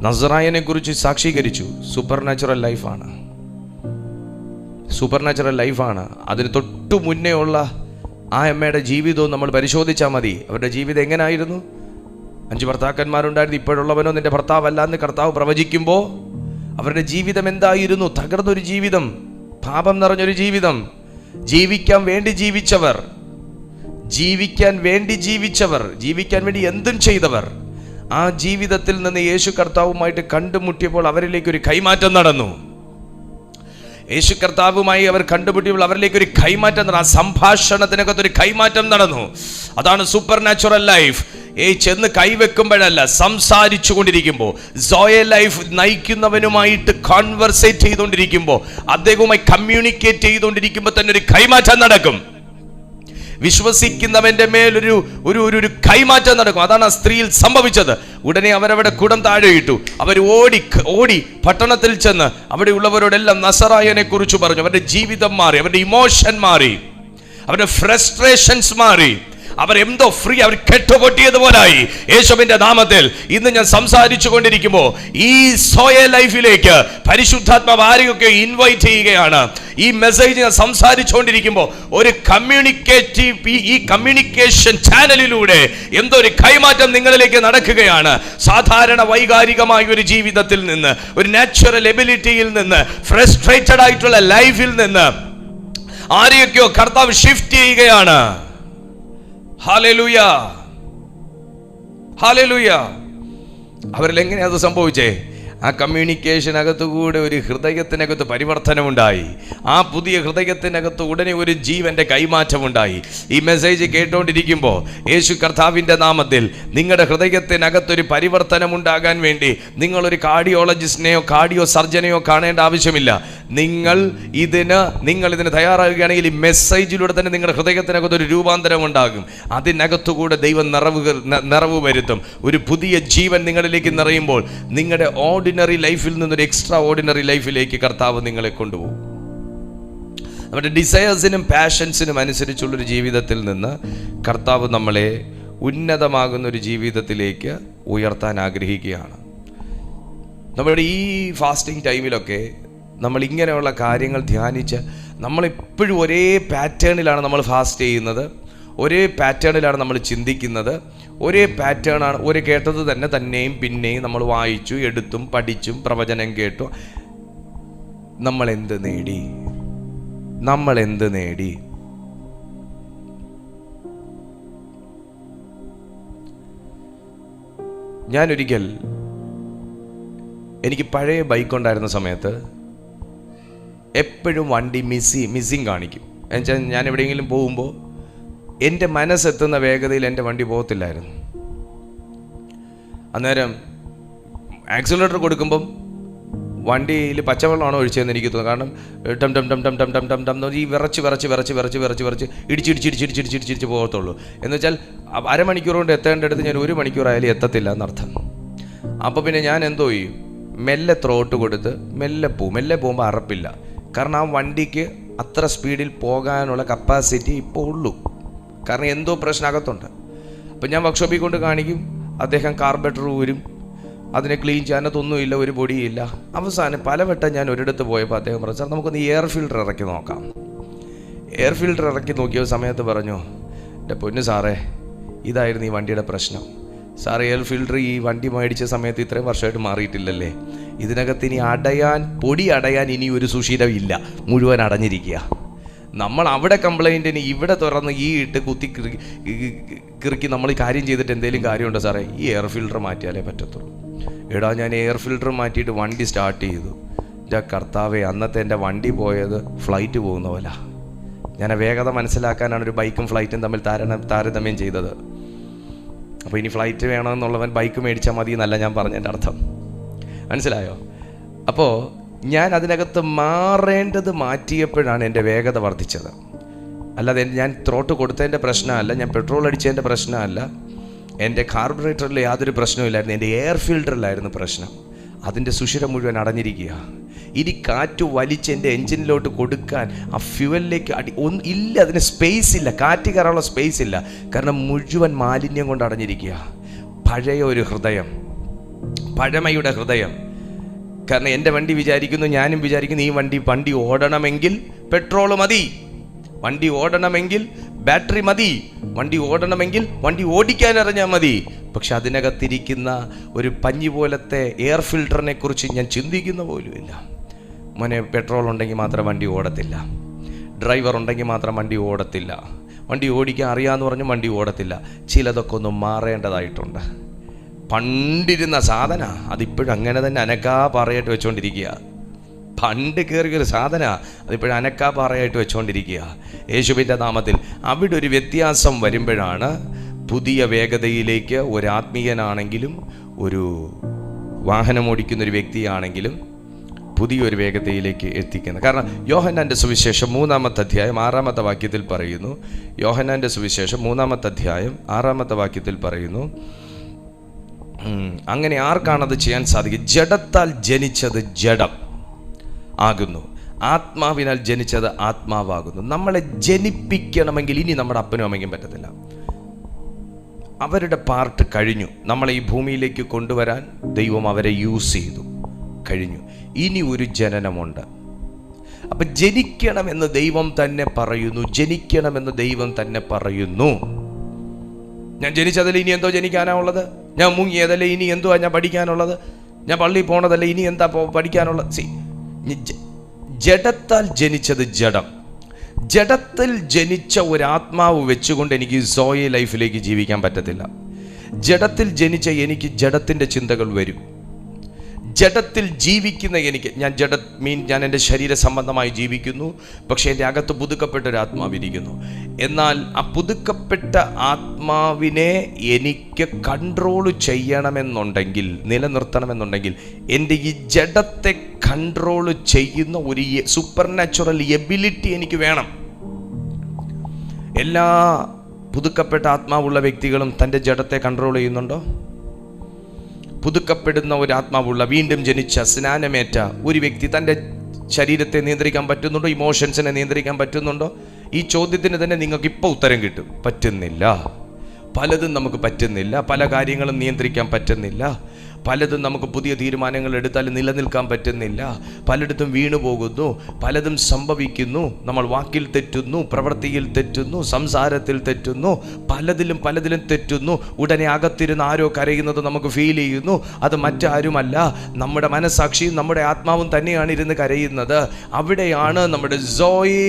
നസറായനെ കുറിച്ച് സാക്ഷീകരിച്ചു. സൂപ്പർ നാച്ചുറൽ ലൈഫാണ്, സൂപ്പർ നാച്ചുറൽ ലൈഫാണ്. അതിന് തൊട്ടു മുന്നേ ഉള്ള ആ അമ്മയുടെ ജീവിതവും നമ്മൾ പരിശോധിച്ചാൽ മതി. അവരുടെ ജീവിതം എങ്ങനെയായിരുന്നു? 5 ഭർത്താക്കന്മാരുണ്ടായിരുന്നു, ഇപ്പോഴുള്ളവനോ നിന്റെ ഭർത്താവല്ല എന്ന് കർത്താവ് പ്രവചിക്കുമ്പോൾ അവരുടെ ജീവിതം എന്തായിരുന്നു? തകർന്നൊരു ജീവിതം, പാപം നിറഞ്ഞൊരു ജീവിതം. ജീവിക്കാൻ വേണ്ടി ജീവിച്ചവർ, ജീവിക്കാൻ വേണ്ടി എന്തും ചെയ്തവർ. ആ ജീവിതത്തിൽ നിന്ന് യേശു കർത്താവുമായിട്ട് കണ്ടുമുട്ടിയപ്പോൾ അവരിലേക്ക് ഒരു കൈമാറ്റം നടന്നു. യേശു കർത്താവുമായി അവർ കണ്ടുമുട്ടിയപ്പോൾ അവരിലേക്ക് ഒരു കൈമാറ്റം നടന്നു. ആ സംഭാഷണത്തിനകത്തൊരു കൈമാറ്റം നടന്നു. അതാണ് സൂപ്പർ നാച്ചുറൽ ലൈഫ്. ചെന്ന് കൈവെക്കുമ്പോഴല്ല, സംസാരിച്ചു കൊണ്ടിരിക്കുമ്പോൾ, സോയ ലൈഫ് നയിക്കുന്നവനുമായിട്ട് കോൺവെർസേറ്റ് ചെയ്തുകൊണ്ടിരിക്കുമ്പോൾ, അദ്ദേഹവുമായി കമ്മ്യൂണിക്കേറ്റ് ചെയ്തുകൊണ്ടിരിക്കുമ്പോൾ തന്നെ ഒരു കൈമാറ്റം നടക്കും. വിശ്വസിക്കുന്നവന്റെ മേലൊരു ഒരു കൈമാറ്റം നടക്കും. അതാണ് ആ സ്ത്രീയിൽ സംഭവിച്ചത്. ഉടനെ അവരവിടെ കുടം താഴെ ഇട്ടു. അവർ ഓടി പട്ടണത്തിൽ ചെന്ന് അവിടെ ഉള്ളവരോടെല്ലാം നസറായനെ കുറിച്ച് പറഞ്ഞു. അവരുടെ ജീവിതം മാറി, അവരുടെ ഇമോഷൻ മാറി, അവരുടെ ഫ്രസ്ട്രേഷൻസ് മാറി. അവരെന്തോ ഫ്രീ, അവർ കെട്ടുപൊട്ടിയതുപോലായി. യേശുവിന്റെ നാമത്തിൽ ഇന്ന് ഞാൻ സംസാരിച്ചു കൊണ്ടിരിക്കുമ്പോൾ ഈ സോയ ലൈഫിലേക്ക് പരിശുദ്ധാത്മാവ് ആരെയൊക്കെ ഇൻവൈറ്റ് ചെയ്യുകയാണ്. ഈ മെസ്സേജ് ഞാൻ സംസാരിച്ചുകൊണ്ടിരിക്കുമ്പോൾ ഒരു ഈ കമ്മ്യൂണിക്കേഷൻ ചാനലിലൂടെ എന്തോ ഒരു കൈമാറ്റം നിങ്ങളിലേക്ക് നടക്കുകയാണ്. സാധാരണ വൈകാരികമായ ഒരു ജീവിതത്തിൽ നിന്ന്, ഒരു നാച്ചുറൽ എബിലിറ്റിയിൽ നിന്ന്, ഫ്രസ്ട്രേറ്റഡ് ആയിട്ടുള്ള ലൈഫിൽ നിന്ന് ആരെയൊക്കെയോ കർത്താവ് ഷിഫ്റ്റ് ചെയ്യുകയാണ്. Hallelujah, hallelujah. അവരിൽ എങ്ങനെയാ അത് സംഭവിച്ചേ? ആ കമ്മ്യൂണിക്കേഷനകത്തുകൂടെ ഒരു ഹൃദയത്തിനകത്ത് പരിവർത്തനമുണ്ടായി. ആ പുതിയ ഹൃദയത്തിനകത്ത് ഉടനെ ഒരു ജീവന്റെ കൈമാറ്റമുണ്ടായി. ഈ മെസ്സേജ് കേട്ടോണ്ടിരിക്കുമ്പോൾ യേശു കർത്താവിൻ്റെ നാമത്തിൽ നിങ്ങളുടെ ഹൃദയത്തിനകത്തൊരു പരിവർത്തനം ഉണ്ടാകാൻ വേണ്ടി നിങ്ങളൊരു കാർഡിയോളജിസ്റ്റിനെയോ കാർഡിയോ സർജനെയോ കാണേണ്ട ആവശ്യമില്ല. നിങ്ങൾ ഇതിന് തയ്യാറാകുകയാണെങ്കിൽ ഈ മെസ്സേജിലൂടെ തന്നെ നിങ്ങളുടെ ഹൃദയത്തിനകത്തൊരു രൂപാന്തരം ഉണ്ടാകും. അതിനകത്തുകൂടെ ദൈവം നിറവ് വരുത്തും. ഒരു പുതിയ ജീവൻ നിങ്ങളിലേക്ക് നിറയുമ്പോൾ നിങ്ങളുടെ ഓർഡിനറി ലൈഫിൽ നിന്നൊരു എക്സ്ട്രാ ഓർഡിനറി ലൈഫിലേക്ക് കർത്താവ് നിങ്ങളെ കൊണ്ടുപോകും. നമ്മുടെ ഡിസയേഴ്സിനും പാഷൻസിനും അനുസരിച്ചുള്ളൊരു ജീവിതത്തിൽ നിന്ന് കർത്താവ് നമ്മളെ ഉന്നതമാകുന്നൊരു ജീവിതത്തിലേക്ക് ഉയർത്താൻ ആഗ്രഹിക്കുകയാണ്. നമ്മുടെ ഈ ഫാസ്റ്റിംഗ് ടൈമിലൊക്കെ നമ്മൾ ഇങ്ങനെയുള്ള കാര്യങ്ങൾ ധ്യാനിച്ച് നമ്മളെപ്പോഴും ഒരേ പാറ്റേണിലാണ് നമ്മൾ ഫാസ്റ്റ് ചെയ്യുന്നത്, ഒരേ പാറ്റേണിലാണ് നമ്മൾ ചിന്തിക്കുന്നത്, ഒരേ പാറ്റേണാണ്. ഒരു കേട്ടത് തന്നെയും പിന്നെയും നമ്മൾ വായിച്ചു, എടുത്തും പഠിച്ചും പ്രവചനം കേട്ടു. നമ്മൾ എന്ത് നേടി? ഞാനൊരിക്കൽ എനിക്ക് പഴയ ബൈക്ക് ഉണ്ടായിരുന്ന സമയത്ത് എപ്പോഴും വണ്ടി മിസ്സിങ് കാണിക്കും. എന്നുവെച്ചാൽ ഞാൻ എവിടെയെങ്കിലും പോകുമ്പോൾ എൻ്റെ മനസ്സെത്തുന്ന വേഗതയിൽ എൻ്റെ വണ്ടി പോകത്തില്ലായിരുന്നു. അന്നേരം ആക്സിലറേറ്റർ കൊടുക്കുമ്പം വണ്ടിയിൽ പച്ചവെള്ളമാണോ ഒഴിച്ചതെന്ന് എനിക്ക് തോന്നുന്നു. കാരണം ടം ടം ടം ടം ടം ടം ടം ടം ഈ വിറച്ച് ഇടിച്ചിടിച്ചിടിച്ചിടിച്ചിടിച്ചിടിച്ചിടിച്ച് പോകത്തുള്ളൂ. എന്ന് വെച്ചാൽ അരമണിക്കൂർ കൊണ്ട് എത്തേണ്ടടുത്ത് ഞാൻ 1 മണിക്കൂറായാലും എത്തത്തില്ല എന്നർത്ഥം. അപ്പോൾ പിന്നെ ഞാൻ എന്തോ ചെയ്യും, മെല്ലെ ത്രോട്ട് കൊടുത്ത് മെല്ലെ പോകുമ്പോൾ അറപ്പില്ല. കാരണം ആ വണ്ടിക്ക് അത്ര സ്പീഡിൽ പോകാനുള്ള കപ്പാസിറ്റി ഇപ്പോൾ ഉള്ളൂ. കാരണം എന്തോ പ്രശ്നം അകത്തുണ്ട്. അപ്പം ഞാൻ വർക്ക്ഷോപ്പിൽ കൊണ്ട് കാണിക്കും, അദ്ദേഹം കാർബറേറ്റർ ഊരും, അതിനെ ക്ലീൻ ചെയ്യാനൊന്നുമില്ല, ഒരു പൊടിയില്ല. അവസാനം പലവട്ടം ഞാൻ ഒരിടത്ത് പോയപ്പോൾ അദ്ദേഹം പറഞ്ഞു, സാർ നമുക്കൊന്ന് എയർ ഫിൽറ്റർ ഇറക്കി നോക്കാം. എയർ ഫിൽറ്റർ ഇറക്കി നോക്കിയ സമയത്ത് പറഞ്ഞു, എൻ്റെ പൊന്നു സാറേ, ഇതായിരുന്നു ഈ വണ്ടിയുടെ പ്രശ്നം. സാർ എയർ ഫിൽറ്റർ ഈ വണ്ടി മേടിച്ച സമയത്ത് ഇത്രയും വർഷമായിട്ട് മാറിയിട്ടില്ലല്ലേ? ഇതിനകത്ത് ഇനി പൊടി അടയാൻ ഇനി ഒരു സുഷിരം ഇല്ല, മുഴുവൻ അടഞ്ഞിരിക്കുക. നമ്മൾ അവിടെ കംപ്ലൈൻറ്റിന് ഇവിടെ തുറന്ന് ഈ ഇട്ട് കുത്തി കിറുക്കി നമ്മൾ ഈ കാര്യം ചെയ്തിട്ട് എന്തെങ്കിലും കാര്യമുണ്ടോ സാറേ? ഈ എയർ ഫിൽറ്റർ മാറ്റിയാലേ പറ്റത്തുള്ളൂ. എടാ, ഞാൻ എയർ ഫിൽറ്റർ മാറ്റിയിട്ട് വണ്ടി സ്റ്റാർട്ട് ചെയ്തു. എൻ്റെ കർത്താവേ, അന്നത്തെ എൻ്റെ വണ്ടി പോയത് ഫ്ലൈറ്റ് പോകുന്ന പോലെ. ഞാൻ വേഗത മനസ്സിലാക്കാനാണ് ഒരു ബൈക്കും ഫ്ലൈറ്റും തമ്മിൽ താരതമ്യം ചെയ്തത്. അപ്പോൾ ഇനി ഫ്ലൈറ്റ് വേണമെന്നുള്ളവൻ ബൈക്ക് മേടിച്ചാൽ മതി എന്നല്ല ഞാൻ പറഞ്ഞതിൻ്റെ അർത്ഥം. മനസ്സിലായോ? അപ്പോൾ ഞാൻ അതിനകത്ത് മാറ്റിയപ്പോഴാണ് എൻ്റെ വേഗത വർദ്ധിച്ചത്. അല്ലാതെ ഞാൻ ത്രോട്ട് കൊടുത്തതിൻ്റെ പ്രശ്നമല്ല, ഞാൻ പെട്രോൾ അടിച്ചതിൻ്റെ പ്രശ്നമല്ല, എൻ്റെ കാർബറേറ്ററിൽ യാതൊരു പ്രശ്നമില്ലായിരുന്നു, എൻ്റെ എയർ ഫിൽറ്ററിലായിരുന്നു പ്രശ്നം. അതിൻ്റെ സുഷിരം മുഴുവൻ അടഞ്ഞിരിക്കുക. ഇനി കാറ്റ് വലിച്ച് എൻ്റെ എൻജിനിലോട്ട് കൊടുക്കാൻ ആ ഫ്യുവലിലേക്ക് ഇല്ല, അതിന് സ്പേസ് ഇല്ല, കാറ്റ് കയറാനുള്ള സ്പേസ് ഇല്ല. കാരണം മുഴുവൻ മാലിന്യം കൊണ്ട് അടഞ്ഞിരിക്കുക. പഴയ ഒരു ഹൃദയം, പഴമയുടെ ഹൃദയം. കാരണം എൻ്റെ വണ്ടി വിചാരിക്കുന്നു, ഞാനും വിചാരിക്കുന്നു ഈ വണ്ടി ഓടണമെങ്കിൽ പെട്രോൾ മതി, വണ്ടി ഓടണമെങ്കിൽ ബാറ്ററി മതി, വണ്ടി ഓടണമെങ്കിൽ വണ്ടി ഓടിക്കാൻ അറിഞ്ഞാൽ മതി. പക്ഷെ അതിനകത്തിരിക്കുന്ന ഒരു പഞ്ഞി പോലത്തെ എയർ ഫിൽറ്ററിനെ കുറിച്ച് ഞാൻ ചിന്തിക്കുന്ന പോലുമില്ല. മോനെ, പെട്രോൾ ഉണ്ടെങ്കിൽ മാത്രം വണ്ടി ഓടത്തില്ല, ഡ്രൈവർ ഉണ്ടെങ്കിൽ മാത്രം വണ്ടി ഓടത്തില്ല, വണ്ടി ഓടിക്കാൻ അറിയാമെന്ന് പറഞ്ഞ് വണ്ടി ഓടത്തില്ല. ചിലതൊക്കെ ഒന്ന് മാറേണ്ടതായിട്ടുണ്ട്. പണ്ടിരുന്ന സാധന അതിപ്പോഴും അങ്ങനെ തന്നെ അനക്കാപ്പാറയായിട്ട് വെച്ചുകൊണ്ടിരിക്കുക. പണ്ട് കയറിയൊരു സാധന അതിപ്പോഴും അനക്കാപ്പാറയായിട്ട് വെച്ചുകൊണ്ടിരിക്കുക. യേശുവിൻ്റെ നാമത്തിൽ അവിടെ ഒരു വ്യത്യാസം വരുമ്പോഴാണ് പുതിയ വേഗതയിലേക്ക് ഒരു ആത്മീയനാണെങ്കിലും ഒരു വാഹനം ഓടിക്കുന്നൊരു വ്യക്തിയാണെങ്കിലും പുതിയൊരു വേഗതയിലേക്ക് എത്തിക്കുന്നത്. കാരണം യോഹന്നാൻ്റെ സുവിശേഷം 3-ാമത്തെ അധ്യായം 6-ാമത്തെ വാക്യത്തിൽ പറയുന്നു, യോഹന്നാൻ്റെ സുവിശേഷം 3-ാമത്തെ അധ്യായം 6-ാമത്തെ വാക്യത്തിൽ പറയുന്നു, അങ്ങനെ ആർക്കാണത് ചെയ്യാൻ സാധിക്കും? ജഡത്താൽ ജനിച്ചത് ജഡം ആകുന്നു, ആത്മാവിനാൽ ജനിച്ചത് ആത്മാവാകുന്നു. നമ്മളെ ജനിപ്പിക്കണമെങ്കിൽ ഇനി നമ്മുടെ അപ്പനും അമ്മയ്ക്കും പറ്റത്തില്ല. അവരുടെ പാർട്ട് കഴിഞ്ഞു. നമ്മളെ ഈ ഭൂമിയിലേക്ക് കൊണ്ടുവരാൻ ദൈവം അവരെ യൂസ് ചെയ്തു, കഴിഞ്ഞു. ഇനി ഒരു ജനനമുണ്ട്. അപ്പം ജനിക്കണമെന്ന് ദൈവം തന്നെ പറയുന്നു, ജനിക്കണമെന്ന് ദൈവം തന്നെ പറയുന്നു. ഞാൻ ജനിച്ചതല്ലേ ഇനി എന്തോ ജനിക്കാനുള്ളത്? ഞാൻ മുങ്ങിയതല്ലേ ഇനി എന്തുവാ ഞാൻ പഠിക്കാനുള്ളത്? ഞാൻ പള്ളിയിൽ പോണതല്ലേ ഇനി എന്താ പഠിക്കാനുള്ളത്? ജഡത്താൽ ജനിച്ചത് ജഡം. ജഡത്തിൽ ജനിച്ച ഒരാത്മാവ് വെച്ചുകൊണ്ട് എനിക്ക് സോയി ലൈഫിലേക്ക് ജീവിക്കാൻ പറ്റത്തില്ല. ജഡത്തിൽ ജനിച്ച എനിക്ക് ജഡത്തിൻ്റെ ചിന്തകൾ വരും. ജഡത്തിൽ ജീവിക്കുന്ന എനിക്ക്, ഞാൻ എൻ്റെ ശരീര സംബന്ധമായി ജീവിക്കുന്നു, പക്ഷേ എൻ്റെ അകത്ത് പുതുക്കപ്പെട്ട ഒരു ആത്മാവിരിക്കുന്നു. എന്നാൽ ആ പുതുക്കപ്പെട്ട ആത്മാവിനെ എനിക്ക് കൺട്രോൾ ചെയ്യണമെന്നുണ്ടെങ്കിൽ, നിലനിർത്തണമെന്നുണ്ടെങ്കിൽ എൻ്റെ ഈ ജഡത്തെ കൺട്രോൾ ചെയ്യുന്ന ഒരു സൂപ്പർ നാച്ചുറൽ എബിലിറ്റി എനിക്ക് വേണം. എല്ലാ പുതുക്കപ്പെട്ട ആത്മാവുള്ള വ്യക്തികളും തൻ്റെ ജഡത്തെ കൺട്രോൾ ചെയ്യുന്നുണ്ടോ? പുതുക്കപ്പെടുന്ന ഒരു ആത്മാവുള്ള, വീണ്ടും ജനിച്ച, സ്നാനമേറ്റ ഒരു വ്യക്തി തൻ്റെ ശരീരത്തെ നിയന്ത്രിക്കാൻ പറ്റുന്നുണ്ടോ? ഇമോഷൻസിനെ നിയന്ത്രിക്കാൻ പറ്റുന്നുണ്ടോ? ഈ ചോദ്യത്തിന് തന്നെ നിങ്ങൾക്ക് ഇപ്പോൾ ഉത്തരം കിട്ടും. പറ്റുന്നില്ല. പലതും നമുക്ക് പറ്റുന്നില്ല. പല കാര്യങ്ങളും നിയന്ത്രിക്കാൻ പറ്റുന്നില്ല. പലതും നമുക്ക് പുതിയ തീരുമാനങ്ങൾ എടുത്താൽ നിലനിൽക്കാൻ പറ്റുന്നില്ല. പലയിടത്തും വീണു പോകുന്നു. പലതും സംഭവിക്കുന്നു. നമ്മൾ വാക്കിൽ തെറ്റുന്നു, പ്രവൃത്തിയിൽ തെറ്റുന്നു, സംസാരത്തിൽ തെറ്റുന്നു, പലതിലും തെറ്റുന്നു. ഉടനെ അകത്തിരുന്ന് ആരോ കരയുന്നത് നമുക്ക് ഫീൽ ചെയ്യുന്നു. അത് മറ്റാരുമല്ല, നമ്മുടെ മനസ്സാക്ഷിയും നമ്മുടെ ആത്മാവും തന്നെയാണ് ഇരുന്ന് കരയുന്നത്. അവിടെയാണ് നമ്മുടെ സോയി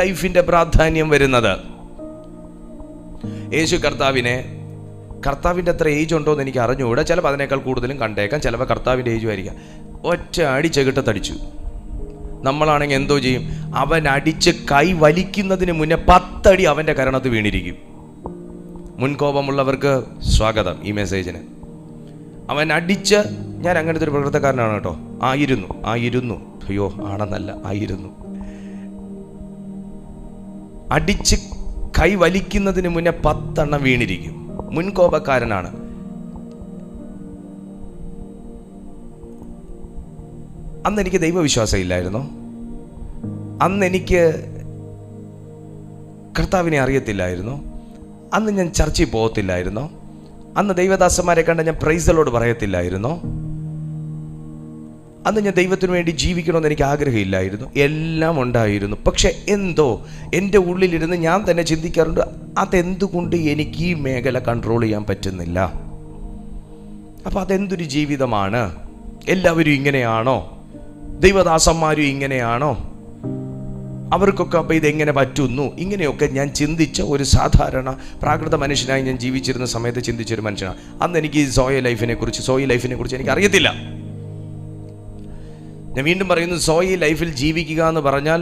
ലൈഫിൻ്റെ പ്രാധാന്യം വരുന്നത്. യേശു കർത്താവിൻ്റെ അത്ര ഏജ് ഉണ്ടോ എന്ന് എനിക്ക് അറിഞ്ഞുകൂടാ. ചിലപ്പോൾ അതിനേക്കാൾ കൂടുതലും കണ്ടേക്കാം. ചിലപ്പോൾ കർത്താവിൻ്റെ ഏജും ആയിരിക്കാം. ഒറ്റ അടി ചെകിട്ടത്തടിച്ചു. നമ്മളാണെങ്കിൽ എന്തോ ചെയ്യും? അവൻ അടിച്ച് കൈ വലിക്കുന്നതിന് മുന്നേ 10 അടി അവൻ്റെ കരണത്ത് വീണിരിക്കും. മുൻകോപമുള്ളവർക്ക് സ്വാഗതം ഈ മെസ്സേജിന്. അവൻ അടിച്ച്, ഞാൻ അങ്ങനത്തെ ഒരു പ്രകൃതക്കാരനാണ് കേട്ടോ. ആയിരുന്നു അയ്യോ ആണെന്നല്ല, ആയിരുന്നു. അടിച്ച് കൈ വലിക്കുന്നതിന് മുന്നേ 10 എണ്ണം വീണിരിക്കും. മുൻകോപക്കാരനാണ്. അന്ന് എനിക്ക് ദൈവവിശ്വാസം ഇല്ലായിരുന്നോ? അന്ന് എനിക്ക് കർത്താവിനെ അറിയത്തില്ലായിരുന്നോ? അന്ന് ഞാൻ ചർച്ചയിൽ പോകത്തില്ലായിരുന്നോ? അന്ന് ദൈവദാസന്മാരെ കണ്ട ഞാൻ പ്രൈസ് ദി ലോർഡ് പറയത്തില്ലായിരുന്നോ? അന്ന് ഞാൻ ദൈവത്തിന് വേണ്ടി ജീവിക്കണമെന്ന് എനിക്ക് ആഗ്രഹമില്ലായിരുന്നു. എല്ലാം ഉണ്ടായിരുന്നു. പക്ഷെ എന്തോ എൻ്റെ ഉള്ളിലിരുന്ന് ഞാൻ തന്നെ ചിന്തിക്കാറുണ്ട്, അതെന്തുകൊണ്ട് എനിക്ക് ഈ മേഖല കൺട്രോൾ ചെയ്യാൻ പറ്റുന്നില്ല? അപ്പോൾ അതെന്തൊരു ജീവിതമാണ്? എല്ലാവരും ഇങ്ങനെയാണോ? ദൈവദാസന്മാരും ഇങ്ങനെയാണോ? അവർക്കൊക്കെ അപ്പോൾ ഇതെങ്ങനെ പറ്റുന്നു? ഇങ്ങനെയൊക്കെ ഞാൻ ചിന്തിച്ച ഒരു സാധാരണ പ്രാകൃത മനുഷ്യനായി ഞാൻ ജീവിച്ചിരുന്ന സമയത്ത് ചിന്തിച്ചൊരു മനുഷ്യനാണ്. അന്ന് എനിക്ക് സോയി ലൈഫിനെ കുറിച്ച് എനിക്ക് അറിയത്തില്ല. ഞാൻ വീണ്ടും പറയുന്നു, സോയി ലൈഫിൽ ജീവിക്കുക എന്ന് പറഞ്ഞാൽ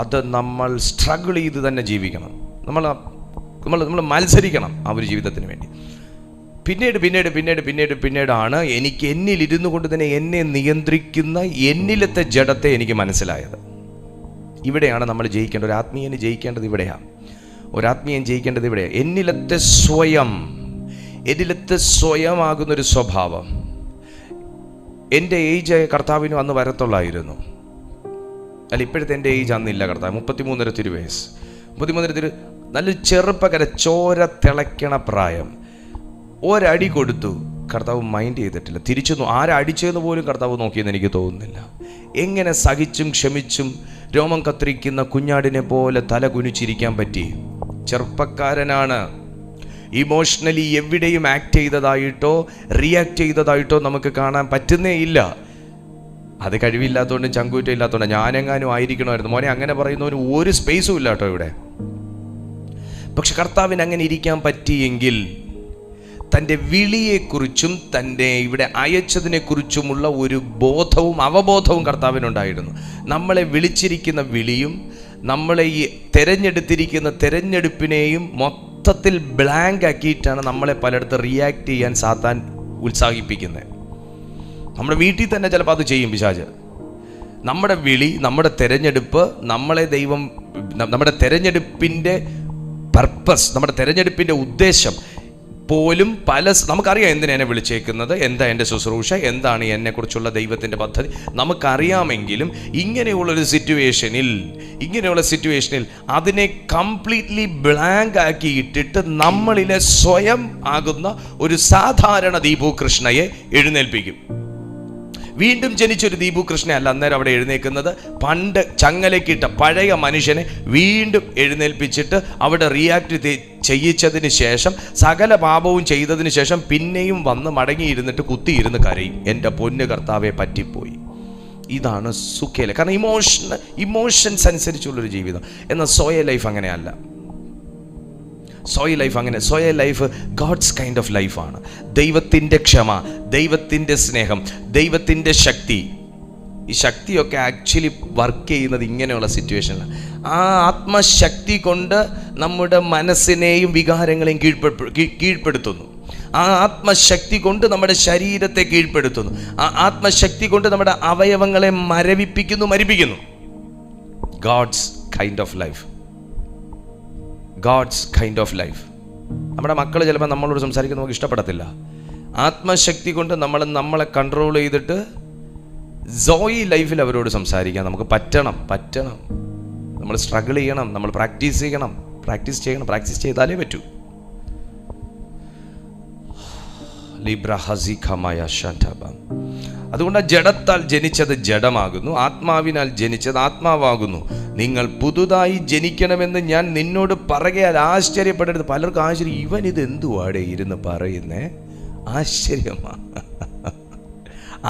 അത് നമ്മൾ സ്ട്രഗിൾ ചെയ്ത് തന്നെ ജീവിക്കണം. നമ്മൾ മത്സരിക്കണം ആ ഒരു ജീവിതത്തിന് വേണ്ടി. പിന്നീടാണ് എനിക്ക് എന്നിലിരുന്നു കൊണ്ട് തന്നെ എന്നെ നിയന്ത്രിക്കുന്ന എന്നിലത്തെ ജഡത്തെ എനിക്ക് മനസ്സിലായത്. ഇവിടെയാണ് നമ്മൾ ജയിക്കേണ്ടത്. ഒരു ആത്മീയന് ജയിക്കേണ്ടത് ഇവിടെയാണ്. എന്നിലത്തെ സ്വയമാകുന്നൊരു സ്വഭാവം. എൻ്റെ ഏജ് കർത്താവിനും അന്ന് വരത്തുള്ളായിരുന്നു. അല്ല, ഇപ്പോഴത്തെ എൻ്റെ ഏജ് അന്നില്ല കർത്താവ്. 33 വയസ്സ്, 33 നല്ലൊരു ചെറുപ്പക്കാരെ, ചോര തിളയ്ക്കണ പ്രായം. ഒരടി കൊടുത്തു, കർത്താവ് മൈൻഡ് ചെയ്തിട്ടില്ല. തിരിച്ചു ആരടിച്ചതെന്ന് പോലും കർത്താവ് നോക്കിയെന്ന് എനിക്ക് തോന്നുന്നില്ല. എങ്ങനെ സഹിച്ചും ക്ഷമിച്ചും രോമം കത്തിരിക്കുന്ന കുഞ്ഞാടിനെ പോലെ തല കുനിച്ചിരിക്കാൻ പറ്റി? ചെറുപ്പക്കാരനാണ്. ഇമോഷണലി എവിടെയും ആക്ട് ചെയ്തതായിട്ടോ റിയാക്ട് ചെയ്തതായിട്ടോ നമുക്ക് കാണാൻ പറ്റുന്നേ ഇല്ല. അത് കഴിവില്ലാത്തതുകൊണ്ടും ചങ്കൂറ്റം ഇല്ലാത്തതുകൊണ്ടും. ഞാനെങ്ങാനും ആയിരിക്കണമായിരുന്നു മോനെ, അങ്ങനെ പറയുന്നവന് ഒരു സ്പേസും ഇല്ല കേട്ടോ ഇവിടെ. പക്ഷെ കർത്താവിന് അങ്ങനെ ഇരിക്കാൻ പറ്റിയെങ്കിൽ തൻ്റെ വിളിയെക്കുറിച്ചും തൻ്റെ ഇവിടെ അയച്ചതിനെക്കുറിച്ചുമുള്ള ഒരു ബോധവും അവബോധവും കർത്താവിനുണ്ടായിരുന്നു. നമ്മളെ വിളിച്ചിരിക്കുന്ന വിളിയും നമ്മളെ ഈ തിരഞ്ഞെടുത്തിരിക്കുന്ന തിരഞ്ഞെടുപ്പിനെയും മൊത്തത്തിൽ ബ്ലാങ്ക് ആക്കിയിട്ടാണ് നമ്മളെ പലയിടത്ത് റിയാക്ട് ചെയ്യാൻ സാത്താൻ ഉത്സാഹിപ്പിക്കുന്നത്. നമ്മുടെ വീട്ടിൽ തന്നെ ചിലപ്പോൾ അത് ചെയ്യും പിശാച്. നമ്മുടെ വിളി, നമ്മുടെ തിരഞ്ഞെടുപ്പ്, നമ്മളെ ദൈവം, നമ്മുടെ തിരഞ്ഞെടുപ്പിൻ്റെ പർപ്പസ്, നമ്മുടെ തിരഞ്ഞെടുപ്പിൻ്റെ ഉദ്ദേശം പോലും നമുക്കറിയാം എന്തിനാ എന്നെ വിളിച്ചേക്കുന്നത്, എന്താ എൻ്റെ ശുശ്രൂഷ, എന്താണ് എന്നെക്കുറിച്ചുള്ള ദൈവത്തിൻ്റെ പദ്ധതി നമുക്കറിയാമെങ്കിലും ഇങ്ങനെയുള്ള സിറ്റുവേഷനിൽ അതിനെ കംപ്ലീറ്റ്ലി ബ്ലാങ്ക് ആക്കി ഇട്ടിട്ട് നമ്മളിലെ സ്വയം ആകുന്ന ഒരു സാധാരണ ദീപു കൃഷ്ണയെ എഴുന്നേൽപ്പിക്കും. വീണ്ടും ജനിച്ചൊരു ദീപു കൃഷ്ണയല്ല അന്നേരം അവിടെ എഴുന്നേൽക്കുന്നത്. പണ്ട് ചങ്ങലക്കിട്ട പഴയ മനുഷ്യനെ വീണ്ടും എഴുന്നേൽപ്പിച്ചിട്ട് അവിടെ റിയാക്ട് ചെയ്യിച്ചതിന് ശേഷം, സകല പാപവും ചെയ്തതിന് ശേഷം പിന്നെയും വന്ന് മടങ്ങിയിരുന്നിട്ട് കുത്തിയിരുന്ന് കരയും, എൻ്റെ പൊന്ന് കർത്താവെ പറ്റിപ്പോയി. ഇതാണ് സുഖേല. കാരണം ഇമോഷൻസ് അനുസരിച്ചുള്ളൊരു ജീവിതം. എന്നാൽ സോയ ലൈഫ് അങ്ങനെയല്ല. സോയ ലൈഫ് ഗോഡ്സ് കൈൻഡ് ഓഫ് ലൈഫാണ്. ദൈവത്തിൻ്റെ ക്ഷമ, ദൈവത്തിൻ്റെ സ്നേഹം, ദൈവത്തിൻ്റെ ശക്തി. ഈ ശക്തിയൊക്കെ ആക്ച്വലി വർക്ക് ചെയ്യുന്നത് ഇങ്ങനെയുള്ള സിറ്റുവേഷനിലാണ്. ആ ആത്മശക്തി കൊണ്ട് നമ്മുടെ മനസ്സിനെയും വികാരങ്ങളെയും കീഴ്പ്പെടുത്തുന്നു. ആ ആത്മശക്തി കൊണ്ട് നമ്മുടെ ശരീരത്തെ കീഴ്പ്പെടുത്തുന്നു. ആ ആത്മശക്തി കൊണ്ട് നമ്മുടെ അവയവങ്ങളെ മരിപ്പിക്കുന്നു. God's kind of life. നമ്മുടെ മക്കൾ ചിലപ്പോൾ നമ്മളോട് സംസാരിക്കുന്നത് നമുക്ക് ഇഷ്ടപ്പെടത്തില്ല. ആത്മശക്തി കൊണ്ട് നമ്മളെ കൺട്രോൾ ചെയ്തിട്ട് സോയി ലൈഫിൽ അവരോട് സംസാരിക്കാൻ നമുക്ക് പറ്റണം. നമ്മൾ സ്ട്രഗിൾ ചെയ്യണം, നമ്മൾ പ്രാക്ടീസ് ചെയ്താലേ പറ്റൂ. അതുകൊണ്ട് ജഡത്താൽ ജനിച്ചത് ജഡമാകുന്നു, ആത്മാവിനാൽ ജനിച്ചത് ആത്മാവാകുന്നു. നിങ്ങൾ പുതുതായി ജനിക്കണമെന്ന് ഞാൻ നിന്നോട് പറയുകയാൽ ആശ്ചര്യപ്പെടരുത്. പലർക്കും ആശ്ചര്യം, ഇവൻ ഇത് എന്തുവാടെ ഇരുന്ന് പറയുന്നേ?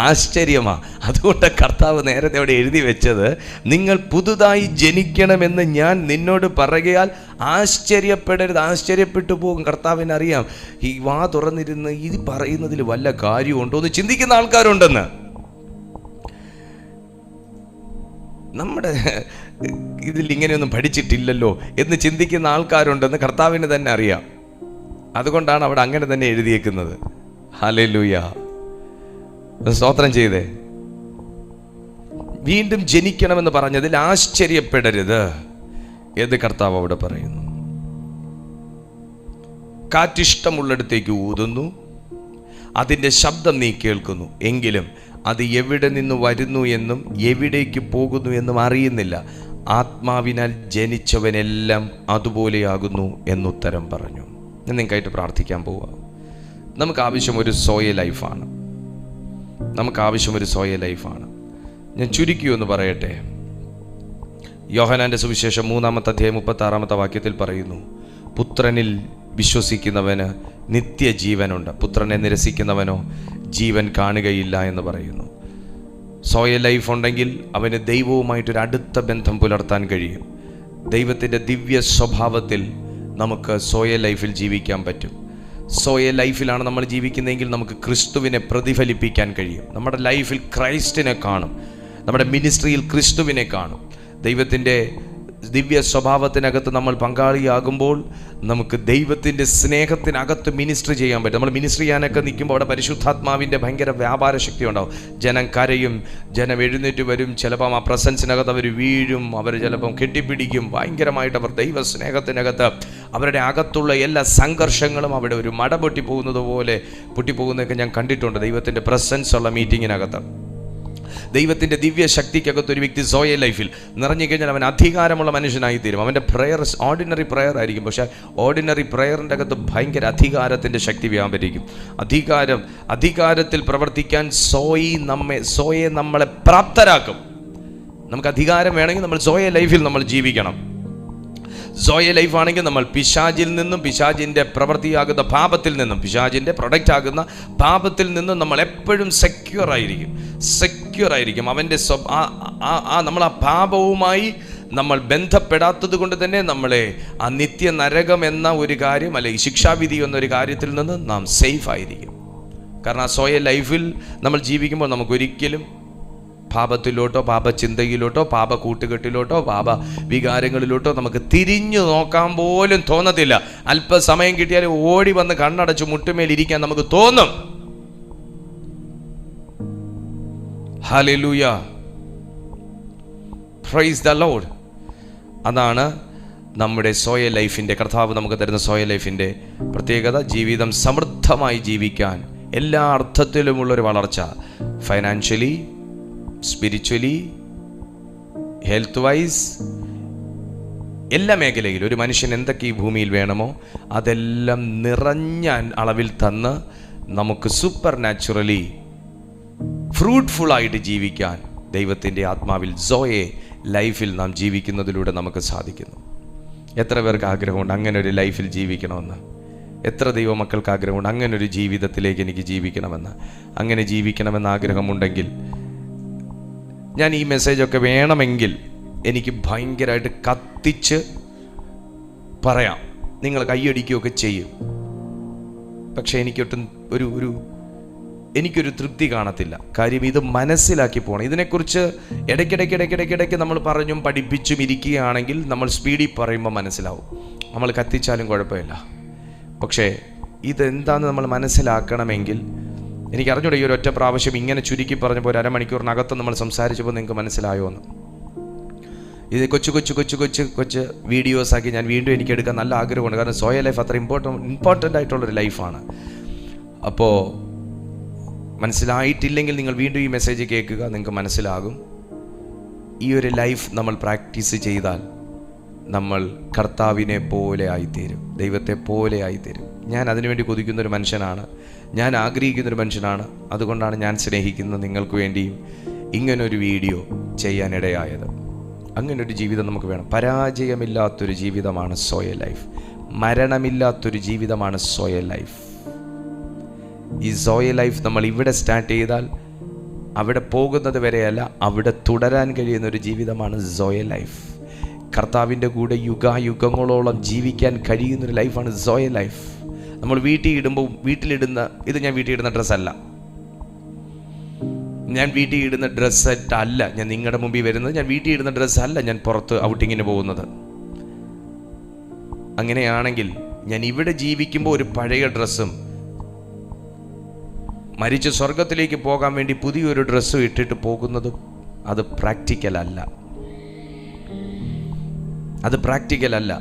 ആശ്ചര്യമാ. അതുകൊണ്ട് കർത്താവ് നേരത്തെ അവിടെ എഴുതി വെച്ചത്, നിങ്ങൾ പുതുതായി ജനിക്കണമെന്ന് ഞാൻ നിന്നോട് പറയുകയാൽ ആശ്ചര്യപ്പെടരുത്. ആശ്ചര്യപ്പെട്ടു പോകും. കർത്താവിനറിയാം ഈ വാ തുറന്നിരുന്ന് ഇത് പറയുന്നതിൽ വല്ല കാര്യമുണ്ടോ എന്ന് ചിന്തിക്കുന്ന ആൾക്കാരുണ്ടെന്ന്. നമ്മുടെ ഇതിൽ ഇങ്ങനെയൊന്നും പഠിച്ചിട്ടില്ലല്ലോ എന്ന് ചിന്തിക്കുന്ന ആൾക്കാരുണ്ടെന്ന് കർത്താവിന് തന്നെ അറിയാം. അതുകൊണ്ടാണ് അവിടെ അങ്ങനെ തന്നെ എഴുതിയേക്കുന്നത്. ഹല്ലേലൂയ, സ്തോത്രം ചെയ്തേ. വീണ്ടും ജനിക്കണമെന്ന് പറഞ്ഞതിൽ ആശ്ചര്യപ്പെടരുത് എന്ന് കർത്താവ് അവിടെ പറയുന്നു. കാറ്റിഷ്ടമുള്ളിടത്തേക്ക് ഊതുന്നു, അതിൻ്റെ ശബ്ദം നീ കേൾക്കുന്നു, എങ്കിലും അത് എവിടെ നിന്ന് വരുന്നു എന്നും എവിടേക്ക് പോകുന്നു എന്നും അറിയുന്നില്ല. ആത്മാവിനാൽ ജനിച്ചവനെല്ലാം അതുപോലെയാകുന്നു എന്നുത്തരം പറഞ്ഞു. ഞാൻ നിങ്ങൾക്കായിട്ട് പ്രാർത്ഥിക്കാൻ പോവാം. നമുക്ക് ആവശ്യം ഒരു സോയ ലൈഫാണ്. ഞാൻ ചുരുക്കിയൊന്ന് പറയട്ടെ. യോഹന്നാന്റെ സുവിശേഷം 3-ാം വാക്യത്തിൽ പറയുന്നു, പുത്രനിൽ വിശ്വസിക്കുന്നവന് നിത്യജീവനുണ്ട്, പുത്രനെ നിരസിക്കുന്നവനോ ജീവൻ കാണുകയില്ല എന്ന് പറയുന്നു. സോയ ലൈഫ് ഉണ്ടെങ്കിൽ അവന് ദൈവവുമായിട്ടൊരു അടുത്ത ബന്ധം പുലർത്താൻ കഴിയും. ദൈവത്തിൻ്റെ ദിവ്യ സ്വഭാവത്തിൽ നമുക്ക് സോയ ലൈഫിൽ ജീവിക്കാൻ പറ്റും. സോയ ലൈഫിലാണ് നമ്മൾ ജീവിക്കുന്നതെങ്കിൽ നമുക്ക് ക്രിസ്തുവിനെ പ്രതിഫലിപ്പിക്കാൻ കഴിയും. നമ്മുടെ ലൈഫിൽ ക്രൈസ്റ്റിനെ കാണും, നമ്മുടെ മിനിസ്ട്രിയിൽ ക്രിസ്തുവിനെ കാണും. ദൈവത്തിൻ്റെ ദിവ്യ സ്വഭാവത്തിനകത്ത് നമ്മൾ പങ്കാളിയാകുമ്പോൾ നമുക്ക് ദൈവത്തിൻ്റെ സ്നേഹത്തിനകത്ത് മിനിസ്ട്രി ചെയ്യാൻ പറ്റും. നമ്മൾ മിനിസ്ട്രി ചെയ്യാനൊക്കെ നിൽക്കുമ്പോൾ അവിടെ പരിശുദ്ധാത്മാവിൻ്റെ ഭയങ്കര വ്യാപാര ശക്തി ഉണ്ടാവും. ജനം കരയും, ജനം എഴുന്നേറ്റ് വരും, ചിലപ്പം ആ പ്രസൻസിനകത്ത് അവർ വീഴും, അവർ ചിലപ്പം കെട്ടിപ്പിടിക്കും. ഭയങ്കരമായിട്ട് അവർ ദൈവ സ്നേഹത്തിനകത്ത് അവരുടെ അകത്തുള്ള എല്ലാ സംഘർഷങ്ങളും അവിടെ ഒരു മട പൊട്ടിപ്പോകുന്നതൊക്കെ ഞാൻ കണ്ടിട്ടുണ്ട് ദൈവത്തിൻ്റെ പ്രസൻസ് ഉള്ള മീറ്റിങ്ങിനകത്ത്. ദൈവത്തിൻ്റെ ദിവ്യ ശക്തിക്കകത്ത് ഒരു വ്യക്തി സോയ ലൈഫിൽ നിറഞ്ഞു കഴിഞ്ഞാൽ അവൻ അധികാരമുള്ള മനുഷ്യനായി തീരും. അവൻ്റെ പ്രയർ ഓർഡിനറി പ്രയർ ആയിരിക്കും, പക്ഷേ ഓർഡിനറി പ്രയറിൻ്റെ അകത്ത് ഭയങ്കര അധികാരത്തിൻ്റെ ശക്തി വ്യാപരിക്കും. അധികാരത്തിൽ പ്രവർത്തിക്കാൻ സോയെ നമ്മളെ പ്രാപ്തരാക്കും. നമുക്ക് അധികാരം വേണമെങ്കിൽ നമ്മൾ സോയ ലൈഫിൽ നമ്മൾ ജീവിക്കണം. സോയ ലൈഫ് ആണെങ്കിൽ നമ്മൾ പിശാചിൽ നിന്നും, പിശാചിൻ്റെ പ്രവൃത്തിയാകുന്ന പാപത്തിൽ നിന്നും, പിശാചിൻ്റെ പ്രൊഡക്റ്റ് ആകുന്ന പാപത്തിൽ നിന്നും നമ്മൾ എപ്പോഴും സെക്യൂർ ആയിരിക്കും. അവൻ്റെ നമ്മൾ ആ പാപവുമായി നമ്മൾ ബന്ധപ്പെടാത്തത് കൊണ്ട് തന്നെ നമ്മളെ ആ നിത്യ നരകം എന്ന ഒരു കാര്യം, അല്ലെങ്കിൽ ശിക്ഷാവിധി എന്നൊരു കാര്യത്തിൽ നിന്ന് നാം സേഫ് ആയിരിക്കും. കാരണം ആ സോയ ലൈഫിൽ നമ്മൾ ജീവിക്കുമ്പോൾ നമുക്കൊരിക്കലും പാപത്തിലോട്ടോ, പാപചിന്തയിലോട്ടോ, പാപ കൂട്ടുകെട്ടിലോട്ടോ, പാപ വികാരങ്ങളിലോട്ടോ നമുക്ക് തിരിഞ്ഞു നോക്കാൻ പോലും തോന്നത്തില്ല. അല്പസമയം കിട്ടിയാൽ ഓടി വന്ന് കണ്ണടച്ച് മുട്ടുമേലിരിക്കാൻ നമുക്ക് തോന്നും. Hallelujah, price the Lord. അതാണ് നമ്മുടെ സോയ ലൈഫിൻ്റെ, കർത്താവ് നമുക്ക് തരുന്ന സോയ ലൈഫിൻ്റെ പ്രത്യേകത. ജീവിതം സമൃദ്ധമായി ജീവിക്കാൻ എല്ലാ അർത്ഥത്തിലുമുള്ളൊരു വളർച്ച, ഫൈനാൻഷ്യലി, സ്പിരിച്വലി, ഹെൽത്ത് വൈസ്, എല്ലാ മേഖലയിലും ഒരു മനുഷ്യൻ എന്തൊക്കെ ഈ ഭൂമിയിൽ വേണമോ അതെല്ലാം നിറഞ്ഞ അളവിൽ തന്ന് നമുക്ക് സൂപ്പർ നാച്ചുറലി ഫ്രൂട്ട്ഫുള്ളായിട്ട് ജീവിക്കാൻ ദൈവത്തിൻ്റെ ആത്മാവിൽ സോയെ ലൈഫിൽ നാം ജീവിക്കുന്നതിലൂടെ നമുക്ക് സാധിക്കുന്നു. എത്ര പേർക്ക് ആഗ്രഹമുണ്ട് അങ്ങനെ ഒരു ലൈഫിൽ ജീവിക്കണമെന്ന്? എത്ര ദൈവമക്കൾക്ക് ആഗ്രഹമുണ്ട് അങ്ങനെ ഒരു ജീവിതത്തിലേക്ക് എനിക്ക് ജീവിക്കണമെന്ന്? അങ്ങനെ ജീവിക്കണമെന്ന് ആഗ്രഹമുണ്ടെങ്കിൽ ഞാൻ ഈ മെസ്സേജൊക്കെ വേണമെങ്കിൽ എനിക്ക് ഭയങ്കരമായിട്ട് കത്തിച്ച് പറയാം, നിങ്ങൾ കൈയടിക്കുകയൊക്കെ ചെയ്യും. പക്ഷേ എനിക്കൊരു തൃപ്തി കാണത്തില്ല. കാര്യം ഇത് മനസ്സിലാക്കി പോകണം. ഇതിനെക്കുറിച്ച് ഇടയ്ക്കിടയ്ക്ക് നമ്മൾ പറഞ്ഞും പഠിപ്പിച്ചും ഇരിക്കുകയാണെങ്കിൽ നമ്മൾ സ്പീഡിൽ പറയുമ്പോൾ മനസ്സിലാവും. നമ്മൾ കത്തിച്ചാലും കുഴപ്പമില്ല. പക്ഷേ ഇതെന്താണെന്ന് നമ്മൾ മനസ്സിലാക്കണമെങ്കിൽ എനിക്ക് അറിഞ്ഞൂടെ. ഈ ഒരു ഒറ്റ പ്രാവശ്യം ഇങ്ങനെ ചുരുക്കി പറഞ്ഞപ്പോൾ ഒരു അരമണിക്കൂറിനകത്ത് നമ്മൾ സംസാരിച്ചപ്പോൾ നിങ്ങൾക്ക് മനസ്സിലായോ എന്ന്? ഇത് കൊച്ചു വീഡിയോസാക്കി ഞാൻ വീണ്ടും എനിക്ക് എടുക്കാൻ നല്ല ആഗ്രഹമുണ്ട്. കാരണം സോയ ലൈഫ് അത്ര ഇമ്പോർട്ടൻ്റ് ആയിട്ടുള്ളൊരു ലൈഫാണ്. അപ്പോൾ മനസ്സിലായിട്ടില്ലെങ്കിൽ നിങ്ങൾ വീണ്ടും ഈ മെസ്സേജ് കേൾക്കുക, നിങ്ങൾക്ക് മനസ്സിലാകും. ഈ ഒരു ലൈഫ് നമ്മൾ പ്രാക്ടീസ് ചെയ്താൽ നമ്മൾ കർത്താവിനെ പോലെ ആയിത്തീരും, ദൈവത്തെ പോലെ ആയിത്തീരും. ഞാൻ അതിനുവേണ്ടി കൊതിക്കുന്നൊരു മനുഷ്യനാണ്, ഞാൻ ആഗ്രഹിക്കുന്നൊരു മനുഷ്യനാണ്. അതുകൊണ്ടാണ് ഞാൻ സ്നേഹിക്കുന്ന നിങ്ങൾക്ക് വേണ്ടിയും ഇങ്ങനൊരു വീഡിയോ ചെയ്യാനിടയായത്. അങ്ങനൊരു ജീവിതം നമുക്ക് വേണം. പരാജയമില്ലാത്തൊരു ജീവിതമാണ് സോയ ലൈഫ്. മരണമില്ലാത്തൊരു ജീവിതമാണ് സോയ ലൈഫ്. ഈ സോയ ലൈഫ് നമ്മൾ ഇവിടെ സ്റ്റാർട്ട് ചെയ്താൽ അവിടെ പോകുന്നത് വരെയല്ല, അവിടെ തുടരാൻ കഴിയുന്ന ഒരു ജീവിതമാണ് സോയ ലൈഫ്. കർത്താവിൻ്റെ കൂടെ യുഗായുഗങ്ങളോളം ജീവിക്കാൻ കഴിയുന്നൊരു ലൈഫാണ് സോയ ലൈഫ്. നമ്മൾ വീട്ടിലിടുന്ന ഇത് ഞാൻ വീട്ടിലിടുന്ന ഡ്രസ്സല്ല, ഞാൻ വീട്ടിലിടുന്ന ഡ്രസ്സല്ല ഞാൻ നിങ്ങളുടെ മുമ്പിൽ വരുന്നത്. ഞാൻ വീട്ടിലിടുന്ന ഡ്രസ്സല്ല ഞാൻ പുറത്ത് ഔട്ടിങ്ങിന് പോകുന്നത്. അങ്ങനെയാണെങ്കിൽ ഞാൻ ഇവിടെ ജീവിക്കുമ്പോൾ ഒരു പഴയ ഡ്രസ്സും മരിച്ച് സ്വർഗത്തിലേക്ക് പോകാൻ വേണ്ടി പുതിയൊരു ഡ്രസ്സും ഇട്ടിട്ട് പോകുന്നതും അത് പ്രാക്ടിക്കലല്ല.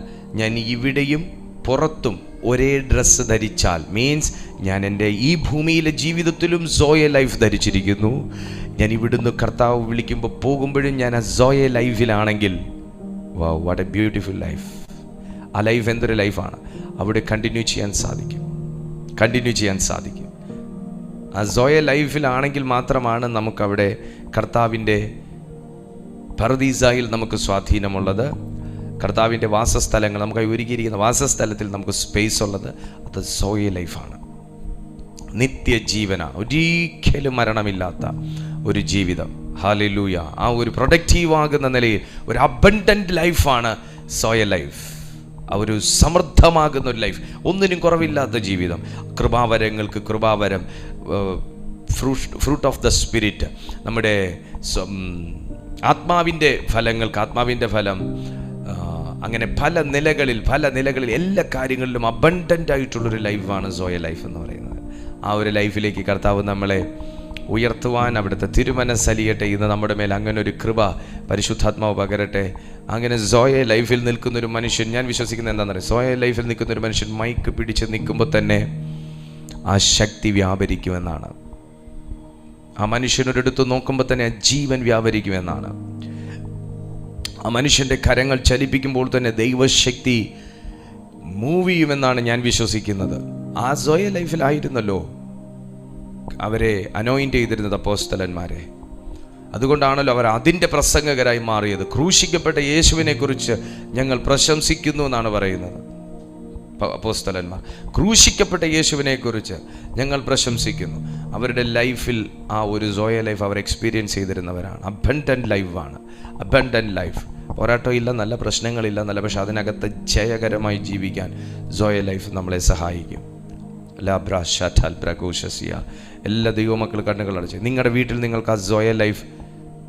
ഞാൻ ഇവിടെയും പുറത്തും ഒരേ ഡ്രസ്സ് ധരിച്ചാൽ മീൻസ് ഞാൻ എൻ്റെ ഈ ഭൂമിയിലെ ജീവിതത്തിലും സോയ ലൈഫ് ധരിച്ചിരിക്കുന്നു. ഞാൻ ഇവിടുന്ന് കർത്താവ് വിളിക്കുമ്പോൾ പോകുമ്പോഴും ഞാൻ ആ സോയ ലൈഫിലാണെങ്കിൽ, wow, what a beautiful life. ആ ലൈഫ് എന്തൊരു ലൈഫാണ്. അവിടെ കണ്ടിന്യൂ ചെയ്യാൻ സാധിക്കും. ആ സോയ ലൈഫിലാണെങ്കിൽ മാത്രമാണ് നമുക്കവിടെ കർത്താവിൻ്റെ പർദീസായിൽ നമുക്ക് സ്വാധീനമുള്ളത്. കർത്താവിൻ്റെ വാസസ്ഥലങ്ങൾ നമുക്ക് ഒരുക്കിയിരിക്കുന്ന വാസസ്ഥലത്തിൽ നമുക്ക് സ്പേസ് ഉള്ളത്. അത് സോയ ലൈഫാണ്. നിത്യജീവന, ഒരിക്കലും മരണമില്ലാത്ത ഒരു ജീവിതം. ഹല്ലേലൂയ. ആ ഒരു പ്രൊഡക്റ്റീവ് ആകുന്ന നിലയിൽ ഒരു അബണ്ടന്റ് ലൈഫാണ് സോയ ലൈഫ്. ആ ഒരു സമൃദ്ധമാകുന്ന ഒരു ലൈഫ്, ഒന്നിനും കുറവില്ലാത്ത ജീവിതം. കൃപാവരങ്ങൾക്ക് കൃപാവരം, ഫ്രൂട്ട് ഓഫ് ദ സ്പിരിറ്റ്, നമ്മുടെ ആത്മാവിൻ്റെ ഫലങ്ങൾക്ക് ആത്മാവിൻ്റെ ഫലം. അങ്ങനെ പല നിലകളിൽ എല്ലാ കാര്യങ്ങളിലും അബണ്ടൻ്റ് ആയിട്ടുള്ളൊരു ലൈഫാണ് സോയ ലൈഫ് എന്ന് പറയുന്നത്. ആ ഒരു ലൈഫിലേക്ക് കർത്താവ് നമ്മളെ ഉയർത്തുവാൻ അവിടുത്തെ തിരുമനസ്സലിയട്ടെ. ഇന്ന് നമ്മുടെ മേൽ അങ്ങനെ ഒരു കൃപ പരിശുദ്ധാത്മാവ് പകരട്ടെ. അങ്ങനെ സോയ ലൈഫിൽ നിൽക്കുന്നൊരു മനുഷ്യൻ, ഞാൻ വിശ്വസിക്കുന്നത് എന്താണെന്ന് അറിയാം, സോയ ലൈഫിൽ നിൽക്കുന്നൊരു മനുഷ്യൻ മൈക്ക് പിടിച്ച് നിൽക്കുമ്പോൾ തന്നെ ആ ശക്തി വ്യാപരിക്കുമെന്നാണ്. ആ മനുഷ്യനൊരിടത്ത് നോക്കുമ്പോൾ തന്നെ ജീവൻ വ്യാപരിക്കുമെന്നാണ്. ആ മനുഷ്യൻ്റെ കരങ്ങൾ ചലിപ്പിക്കുമ്പോൾ തന്നെ ദൈവശക്തി മൂവ് ചെയ്യുമെന്നാണ് ഞാൻ വിശ്വസിക്കുന്നത്. ആ സോയ ലൈഫിലായിരുന്നല്ലോ അവരെ അനോയിൻ്റ് ചെയ്തിരുന്നത് അപ്പോസ്തലന്മാരെ. അതുകൊണ്ടാണല്ലോ അവർ അതിൻ്റെ പ്രസംഗകരായി മാറിയത്. ക്രൂശിക്കപ്പെട്ട യേശുവിനെ കുറിച്ച് ഞങ്ങൾ പ്രശംസിക്കുന്നു എന്നാണ് പറയുന്നത് അപ്പോസ്തലന്മാർ. ക്രൂശിക്കപ്പെട്ട യേശുവിനെ കുറിച്ച് ഞങ്ങൾ പ്രശംസിക്കുന്നു. അവരുടെ ലൈഫിൽ ആ ഒരു സോയ ലൈഫ് അവർ എക്സ്പീരിയൻസ് ചെയ്തിരുന്നവരാണ്. അബണ്ടൻ്റ് ലൈഫാണ്, അബണ്ടൻ്റ് ലൈഫ്. പോരാട്ടം ഇല്ല, നല്ല പ്രശ്നങ്ങളില്ല, നല്ല, പക്ഷെ അതിനകത്ത് ജയകരമായി ജീവിക്കാൻ സോയ ലൈഫ് നമ്മളെ സഹായിക്കും. എല്ലാ ദൈവമക്കൾ കണ്ണുകൾ അടച്ച് നിങ്ങളുടെ വീട്ടിൽ നിങ്ങൾക്ക് ആ സോയ ലൈഫ്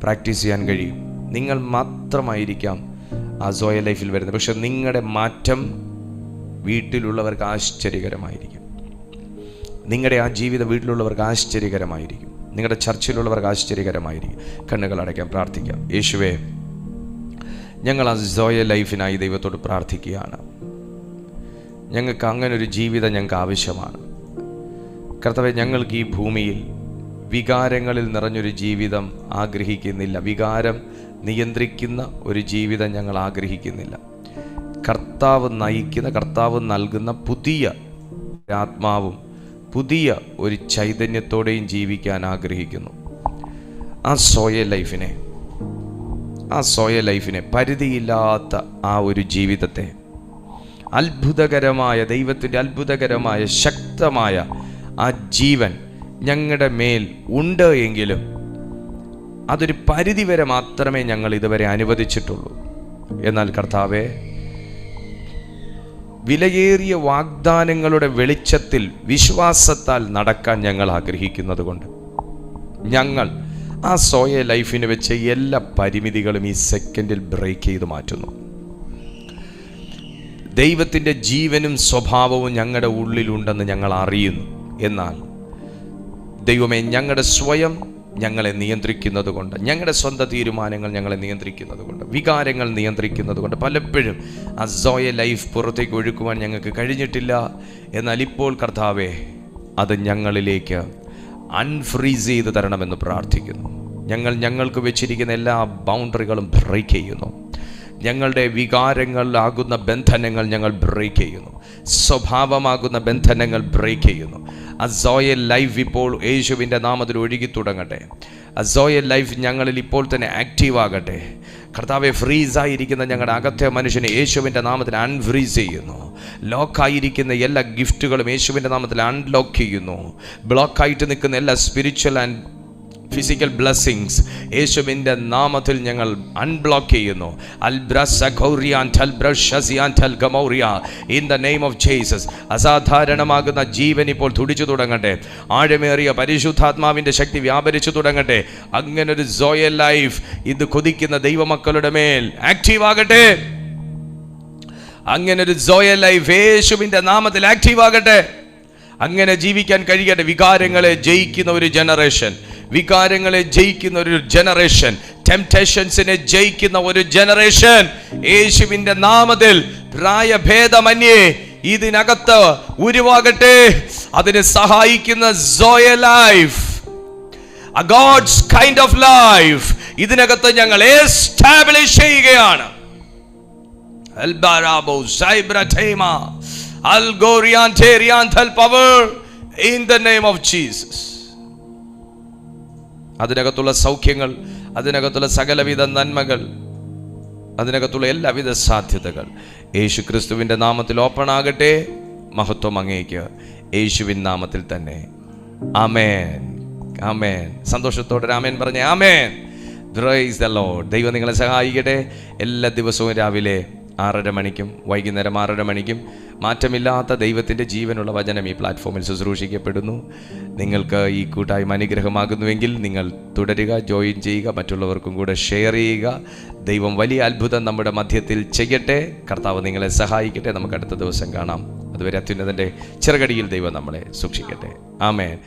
പ്രാക്ടീസ് ചെയ്യാൻ കഴിയും. നിങ്ങൾ മാത്രമായിരിക്കാം ആ സോയ ലൈഫിൽ വരുന്നത്, പക്ഷെ നിങ്ങളുടെ മാറ്റം വീട്ടിലുള്ളവർക്ക് ആശ്ചര്യകരമായിരിക്കും. നിങ്ങളുടെ ആ ജീവിതം വീട്ടിലുള്ളവർക്ക് ആശ്ചര്യകരമായിരിക്കും. നിങ്ങളുടെ ചർച്ചിലുള്ളവർക്ക് ആശ്ചര്യകരമായിരിക്കും. കണ്ണുകൾ അടയ്ക്കാം, പ്രാർത്ഥിക്കാം. യേശുവേ, ഞങ്ങൾ ആ സോയ ലൈഫിനായി ദൈവത്തോട് പ്രാർത്ഥിക്കുകയാണ്. ഞങ്ങൾക്ക് അങ്ങനൊരു ജീവിതം ഞങ്ങൾക്ക് ആവശ്യമാണ് കർത്താവേ. ഞങ്ങൾക്ക് ഈ ഭൂമിയിൽ വികാരങ്ങളിൽ നിറഞ്ഞൊരു ജീവിതം ആഗ്രഹിക്കുന്നില്ല. വികാരം നിയന്ത്രിക്കുന്ന ഒരു ജീവിതം ഞങ്ങൾ ആഗ്രഹിക്കുന്നില്ല. കർത്താവ് നയിക്കുന്ന, കർത്താവ് നൽകുന്ന പുതിയ ആത്മാവും പുതിയ ഒരു ചൈതന്യത്തോടെയും ജീവിക്കാൻ ആഗ്രഹിക്കുന്നു. ആ സോയ ലൈഫിനെ പരിധിയില്ലാത്ത ആ ഒരു ജീവിതത്തെ, അത്ഭുതകരമായ ദൈവത്തിൻ്റെ അത്ഭുതകരമായ ശക്തമായ ആ ജീവൻ ഞങ്ങളുടെ മേൽ ഉണ്ട് എങ്കിലും അതൊരു പരിധി വരെ മാത്രമേ ഞങ്ങൾ ഇതുവരെ അനുവദിച്ചിട്ടുള്ളൂ. എന്നാൽ കർത്താവേ, വിലയേറിയ വാഗ്ദാനങ്ങളുടെ വെളിച്ചത്തിൽ വിശ്വാസത്താൽ നടക്കാൻ ഞങ്ങൾ ആഗ്രഹിക്കുന്നത് കൊണ്ട് ഞങ്ങൾ ആ സോയ ലൈഫിന് വെച്ച എല്ലാ പരിമിതികളും ഈ സെക്കൻഡിൽ ബ്രേക്ക് ചെയ്ത് മാറ്റുന്നു. ദൈവത്തിൻ്റെ ജീവനും സ്വഭാവവും ഞങ്ങളുടെ ഉള്ളിലുണ്ടെന്ന് ഞങ്ങൾ അറിയുന്നു. എന്നാൽ ദൈവമേ, ഞങ്ങളുടെ സ്വയം ഞങ്ങളെ നിയന്ത്രിക്കുന്നത് കൊണ്ട്, ഞങ്ങളുടെ സ്വന്തം തീരുമാനങ്ങൾ ഞങ്ങളെ നിയന്ത്രിക്കുന്നത് കൊണ്ട്, വികാരങ്ങൾ നിയന്ത്രിക്കുന്നത് കൊണ്ട് പലപ്പോഴും ആ സോയ ലൈഫ് പുറത്തേക്ക് ഒഴുക്കുവാൻ ഞങ്ങൾക്ക് കഴിഞ്ഞിട്ടില്ല. എന്നാൽ ഇപ്പോൾ കർത്താവേ, അത് ഞങ്ങളിലേക്ക് അൺഫ്രീസ് ചെയ്ത് തരണമെന്ന് പ്രാർത്ഥിക്കുന്നു. ഞങ്ങൾക്ക് വെച്ചിരിക്കുന്ന എല്ലാ ബൗണ്ടറികളും ബ്രേക്ക് ചെയ്യുന്നു. ഞങ്ങളുടെ വികാരങ്ങളിലാകുന്ന ബന്ധനങ്ങൾ ഞങ്ങൾ ബ്രേക്ക് ചെയ്യുന്നു. സ്വഭാവമാകുന്ന ബന്ധനങ്ങൾ ബ്രേക്ക് ചെയ്യുന്നു. ആ സോയ ലൈഫ് ഇപ്പോൾ യേശുവിൻ്റെ നാമത്തിൽ ഒഴുകി തുടങ്ങട്ടെ. ആ സോയ ലൈഫ് ഞങ്ങളിൽ ഇപ്പോൾ തന്നെ ആക്റ്റീവ് ആകട്ടെ. കർത്താവെ, ഫ്രീസായിരിക്കുന്ന ഞങ്ങളുടെ അകത്തെ മനുഷ്യനെ യേശുവിൻ്റെ നാമത്തിൽ അൺഫ്രീസ് ചെയ്യുന്നു. ലോക്കായിരിക്കുന്ന എല്ലാ ഗിഫ്റ്റുകളും യേശുവിൻ്റെ നാമത്തിൽ അൺലോക്ക് ചെയ്യുന്നു. ബ്ലോക്കായിട്ട് നിൽക്കുന്ന എല്ലാ സ്പിരിച്വൽ ആൻഡ് ഫിസിക്കൽ ബ്ലെസ്സിങ്സ് യേശുവിൻ്റെ നാമത്തിൽ ഞങ്ങൾ അൺബ്ലോക്ക് ചെയ്യുന്നു. In the name of Jesus. അസാധാരണമാകുന്ന ജീവൻ ഇപ്പോൾ തുടിച്ചു തുടങ്ങട്ടെ. ആഴമേറിയ പരിശുദ്ധാത്മാവിൻ്റെ ശക്തി വ്യാപരിച്ചു തുടങ്ങട്ടെ. അങ്ങനൊരു സോയ ലൈഫ് ഇത് കൊതിക്കുന്ന ദൈവമക്കളുടെ മേൽ ആക്റ്റീവ് ആകട്ടെ. അങ്ങനൊരു സോയ ലൈഫ് യേശുവിൻ്റെ നാമത്തിൽ ആക്റ്റീവ് ആകട്ടെ. അങ്ങനെ ജീവിക്കാൻ കഴിയട്ടെ. വികാരങ്ങളെ ജയിക്കുന്ന ഒരു ജനറേഷൻ, വികാരങ്ങളെ ജയിക്കുന്ന ഒരു ജനറേഷൻ, ടെംപ്റ്റേഷൻസിനെ ജയിക്കുന്ന ഒരു ജനറേഷൻ യേശുവിൻ്റെ നാമത്തിൽ പ്രായഭേദമന്യേ ഇതിനകത്ത് ഉരുവാകട്ടെ. അതിനെ സഹായിക്കുന്ന soya life, a God's kind of life ഇതിനകത്ത് ഞങ്ങൾ എസ്റ്റാബ്ലിഷ് ചെയ്യുകയാണ്. Albarabo Zaibrathema Algorian Terianthal power in the name of Jesus. അതിനകത്തുള്ള സൗഖ്യങ്ങൾ, അതിനകത്തുള്ള സകലവിധ നന്മകൾ, അതിനകത്തുള്ള എല്ലാവിധ സാധ്യതകൾ യേശു ക്രിസ്തുവിൻ്റെ നാമത്തിൽ ഓപ്പൺ ആകട്ടെ. മഹത്വം അങ്ങേക്ക്, യേശുവിൻ നാമത്തിൽ തന്നെ. ആമേൻ, ആമേൻ. സന്തോഷത്തോടെ ആമേൻ പറഞ്ഞേ. ആമേൻ. Praise the Lord. ദൈവം നിങ്ങളെ സഹായിക്കട്ടെ. എല്ലാ ദിവസവും രാവിലെ 6:30 മണിക്കും വൈകുന്നേരം 6:30 മണിക്കും മാറ്റമില്ലാത്ത ദൈവത്തിൻ്റെ ജീവനുള്ള വചനം ഈ പ്ലാറ്റ്ഫോമിൽ ശുശ്രൂഷിക്കപ്പെടുന്നു. നിങ്ങൾക്ക് ഈ കൂട്ടായ്മ അനുഗ്രഹമാകുന്നുവെങ്കിൽ നിങ്ങൾ തുടരുക, ജോയിൻ ചെയ്യുക, മറ്റുള്ളവർക്കും കൂടെ ഷെയർ ചെയ്യുക. ദൈവം വലിയ അത്ഭുതം നമ്മുടെ മധ്യത്തിൽ ചെയ്യട്ടെ. കർത്താവ് നിങ്ങളെ സഹായിക്കട്ടെ. നമുക്ക് അടുത്ത ദിവസം കാണാം. അതുവരെ അത്യുന്നതൻ്റെ ചിറകടിയിൽ ദൈവം നമ്മളെ സൂക്ഷിക്കട്ടെ. ആമേൻ.